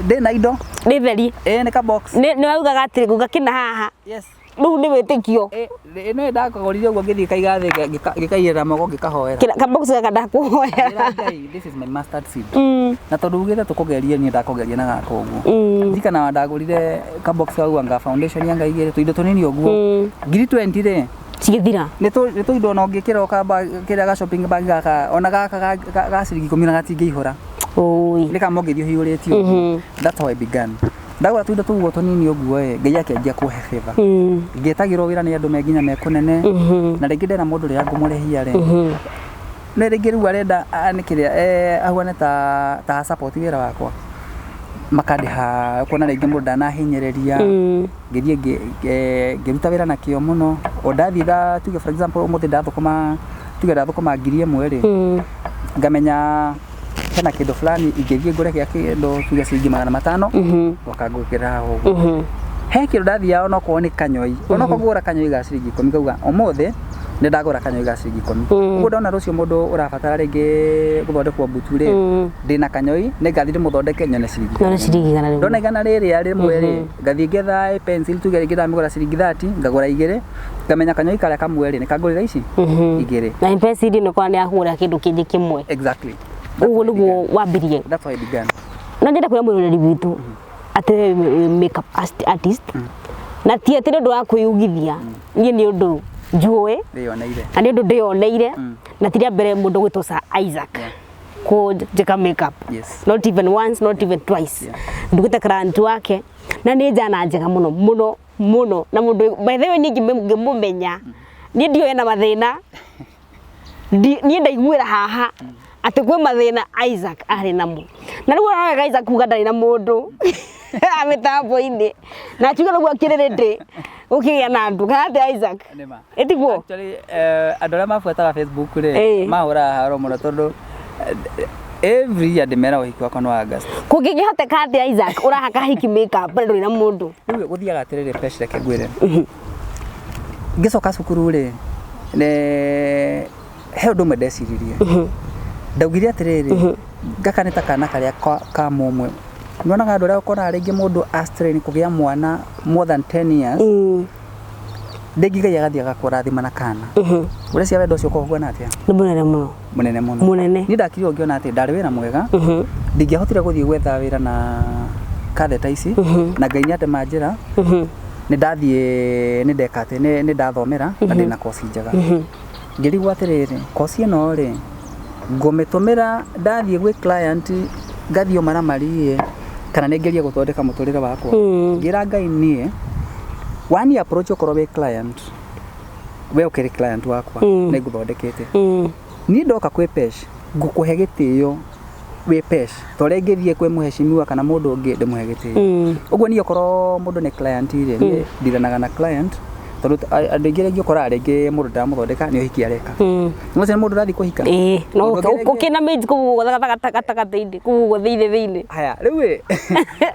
ndina indo ni theri ni ka box ni waugaga atiri ngugakina haha. Yes, riu ni witikio no ndakagorire uguo ngithii kaiga thi ngikaiyira moko ngikahoera kila ka box ga ndakuhoera. This is my mustard seed na tondu ugite tukugeria ni ndakugeria na gaka uguo ndikana ndagurire ka box ka uanga foundation yanga igire tuindo tunini uguo ngiri 20 ri cigithira ni tuindo no ngikira ukamba kira ga shopping bag gaka ona gaka ga ciringi 10 na gatingihora oi ni kamogethio hiuritio. That's how I began. Ndagura tuindo tuguo tunini uguo ngai akenjia kuhe favor ngitagirwo wira ni andu menginya mekunene na ringi ndena mundu ria ngumurehia ri ne ringi riu arenda anikiria ahuane ta support wira wakwa makandiha kuona ringi mundu ndanahinyereria ngithie ngiruta wira na kio muno o ndathitha tuge for example umuthi ndathukuma tuge ndathukuma 1,000 ri ngamenya hena kindu fulani ingithie ngure kia kindu tuge ciringi 500 wakangukira ho he kindu ndathia ona ko ni kanyoi ona ko ngura kanyoi ga ciringi 10 ngauga umuthi ni ndagura kanyoi ga ciringi 10 uguo ndona rucio mundu urabatara ringi guthondekwo butu ri ndina kanyoi ni ngathire muthondeke nyone ciringi ndona igana riri ari rimwe ri ngathie ngetha pencil tuge ringi ndamigura ciringi 30 ngagura igire ngamenya kanyoi karia kamwe ri ni kangurira ici igire na pencil ni kwa ni ahura kindu kingi kimwe. Exactly. Uguo niguo wambirie. That's why I began. Na ndenda kuya mwiroreri witu ati makeup artist na ti ati ndu wa kuyugithia nie ni undu njui ndioneire ani ndu ndioneire na tiria mbere mundu gwitosa Isaac ko jeka makeup. Yes. Not even once, not even twice. Ndugite client wake na ni njana njega muno na mundu by the way ni ngimumenya ni ndio ena mathina ni ndaiguira haha ati kwe mathina Isaac ari namo na riu araga Isaac kuga ndari na mundu ametambo inde na chuga riu akirire ndi ukigia na andu kana Isaac etiguo actually andu aria mafuataga Facebook ri mahura haro muno tondu every year ndimera uhiki wakwa no August kungihoteka ati Isaac urahaka hiki makeup nduri na mundu riu guthiaga atirire pressure ke ngwire ngicoka cukuru ri ne he undu medeciririe ndaugire atiriri gakanita kana karia ka mumwe nona gandu ria ukona ringi mundu astrain kugia mwana more than 10 years ndegiga yagathia gakurathima na kana ure cia wendo cio kuhugana atia ni munene muno ni ndakiri ungiona ati ndari wira mwega ndingihotire guthie gwetha wira na katheta ici na ngai ate manjira ni ndathie ni ndekate ni ndathomera na ndina kosi njega ngirigwa atiriri kosi ino ri ngometomera ndathie gwe client ngathio maramari kana negeria guthondeka muturire wakwa ngira ngai nie one approach okorobe client we ukiri client wakwa ne guthondekete ni ndoka kwe pesh ngukuhe gitio we pesh tore ngithie kwe muheshimiwa kana mundu ungi ndimuhe gitio uguo ni okoro mundu ne client ire ni ndiranaga na client tondu andegere ngikora rege mundu ndamuthondeka ni uhiki areka no se mundu rathi kuhika no ukina mage ku gata thindi ku thindi haya riu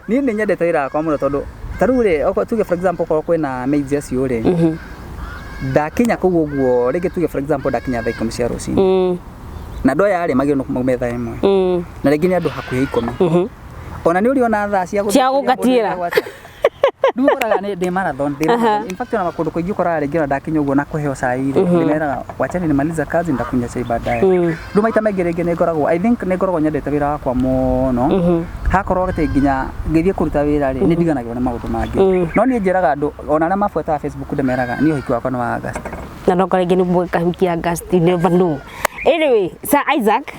ni ni nyendete wira kwa muno tondu tarure oko tuge for example ko kwina mage acio ri ndakinya kuguo guo rege tuge for example ndakinya thaa 10 cia rucini na ndoya ari magiro no metha imwe na rege ni andu hakuhi 10 ona ni uri ona thaa cia gukatira ndu koraga ni de marathon in fact na makundu kuingi koraga rege ndakinya uguo na kuheo sai ri nimera wachani nimaliza kazi ndakunya sai baadaye ndu maita mengi rege ni ngoragwo I think ni ngoragwo nyendete wira wakwa muno hakorwo gete nginya ngithie kuruta wira ri ni ndiganagwo na maundu mangi no ni njiraga andu ona na mafuata Facebook ndemeraga ni uhiki wakwa no August na ndo kare ngini mwaka hiki August never know. Anyway Sir Isaac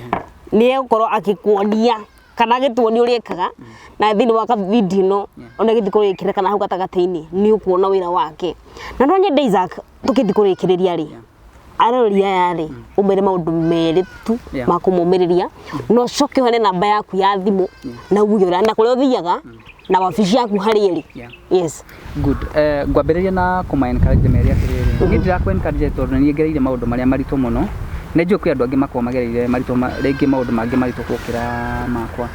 ni ukorwo akikuonia kana gituoni uriekaga na thini waka video no ona githikurikiria kana hau gatagataini ni ukuona wira wake na no nyende Isaac tukithikurikiria ri aroria yari umere maundu meri tu makumumiria no coke hone namba yaku ya thimu na uge uranda kuria uthiaga na wabici yaku hari iri. Yes, good. Ngwambiriria na kuma encourage meri atiriri ni ndira ku encourage tondu ni ngereire maundu maria marito muno ne njue kwi andu angi makwa magereire marito ringi maundu mangi marito gukira makwa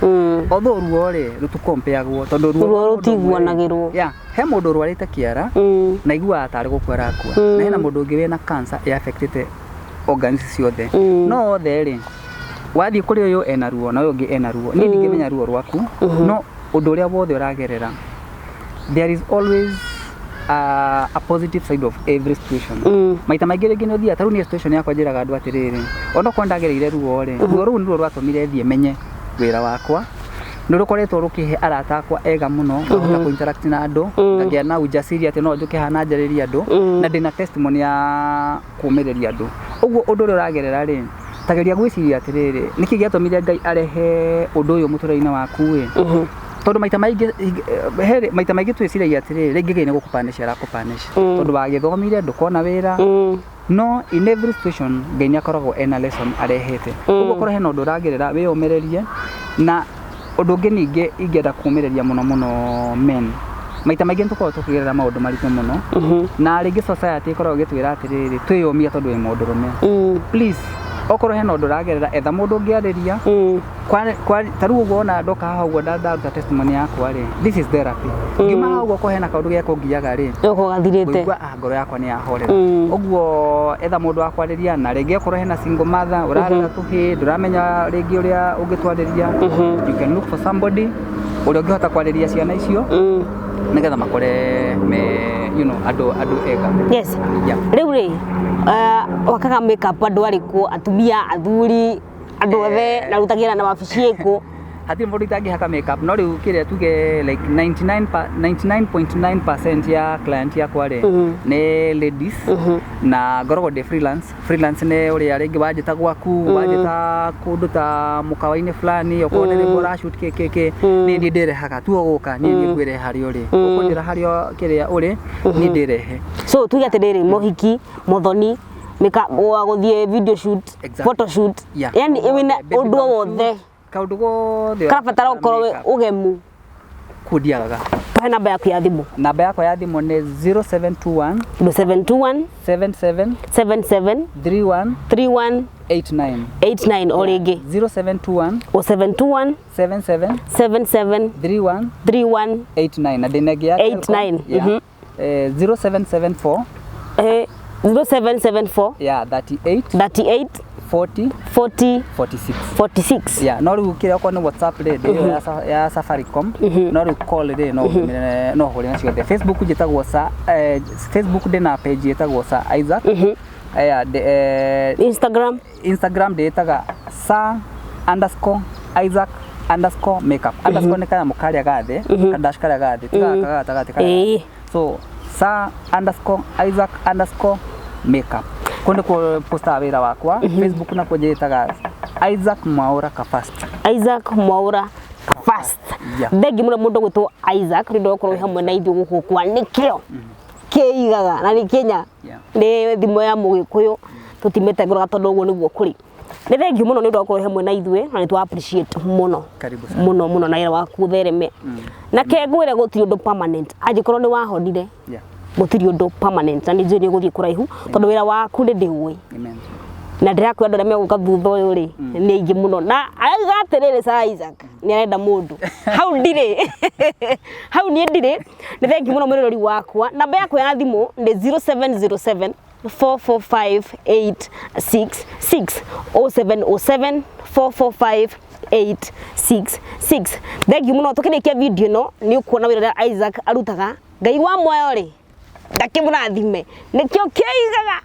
although ruo ri rutukompeagwo tondu ruo rutiguanagirwo he mundu rwarite kiara na igua atari gukwera akua na hena mundu ungi wina cancer ya affected organs ciothe no othe ri wathie kuri uyu ena ruo na uyu ungi ena ruo ni ndingimenya ruo rwaku no undu uria wothe uragerera there is always a positive side of every situation. Maita maingi ringi no thia taru ni situation yakwa njiraga andu atiriri ono ko ndagereire ruo ri ruo ru ni rwatumire thie menye wira wakwa ni rukoretwo rukihe arata akwa ega muno ngahota ku interact na andu ngagia na ujasiri ati no njuke hana njariria andu na ndina testimony ya kumireria andu uguo undu uri uragerera ri tageria gwiciria atiriri niki giatumire Ngai arehe undu uyu muturire-ini waku wi tondu maita maingi twiciragia atiriri ringi Ngai ni gukupanisha arakupanisha tondu wagithomire ndukona wira no in every situation Ngai ni akoragwo ena lesson arehete uguo korwo hena undu uragerera wiyumirerie na undu ungi ningi ingenda kumireria muno men maita maingi tukorwo tukigerera maundu maritu muno na ringi society ikoragwo gitwira atiriri twiyumia tondu wi mundu rume please okorwo hena undu uragerera etha mundu ungiariria taru uguo ona ndoka haha uguo ndaruta testimony yakwa ri this is therapy ngiuma haha uguo ko hena kaundu gia kungiaga ri uko gathirite ngwa ngoro yakwa ni yahorera uguo etha mundu akwariria na ringi okorwo hena single mother urarera tuhi nduramenya ringi uria ungitwariria you can look for somebody uria ungihota kwariria ciana icio nigetha makore andu ega. Yes, riu ri wakaga makeup andu ariku atumia athuri andu othe na rutagira na wabici iku hati mundu itangihaka makeup no riu kire tuge like 99.9% ya client yakwa ri ni ladies na ngoragwo ndi freelance ni uria ringi wajita gwaku wajita kundu ta mukawa-ini fulani okorwo ni bora shoot keke ni ndirehaga tu guka ni ngwire hario ri ukundira hario kiria uri ni ndirehe so tuge atiriri mohiki muthoni meka guthie video shoot photo shoot yani wina undu wothe kaundu gothe karabatara ukorwo ugemu kundiagaga he namba yaku ya thimu namba yakwa ya thimu ni 0721 77 31 89 o ringi 0721 77 31 89 na ndinegi ya 89 0774 0774 38 40 46 no riu kire okwo ni WhatsApp radio ya Safaricom no riu call ri no hore na ciothe Facebook njitagwo Facebook ndina page yetagwo Isaac Instagram ndetaga _Isaac_makeup _ ni kana mukaria gathe kadash karia gathe tiga gatagati so _Isaac_makeup kunde ko posta wira wakwa Facebook na kujetaga Isaac Mwaura Kafast ndegi mundu gwitwo Isaac rindo okorwo hamwe na ithu guku kwa nikio keigaga na ni Kenya ni thimo ya mugikuyu tutimete ngoro tondu uguo niguo kuri ni thengi muno ni okorwo hamwe na ithuwe na ni tu appreciate muno na ira waku thereme na ke ngwire gutiri undu permanent angikorwo ni wahodire gutiri undu permanent na ni njuri guthie kuraihu tondu wira waku ni ndiui na ndirakwenda andu aria meguka thutha uyu ri ni ingi muno na agatiriri Isaac ni arenda mundu hau ni ndire ni thengi muno mwirori wakwa namba yakwa ya thimu ni 0707 445 866 0707 445 866 thengi muno tukirikia video no ni ukuona wira Isaac arutaga Ngai wa moyo ri ndakimurathime nikio keigaga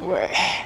We.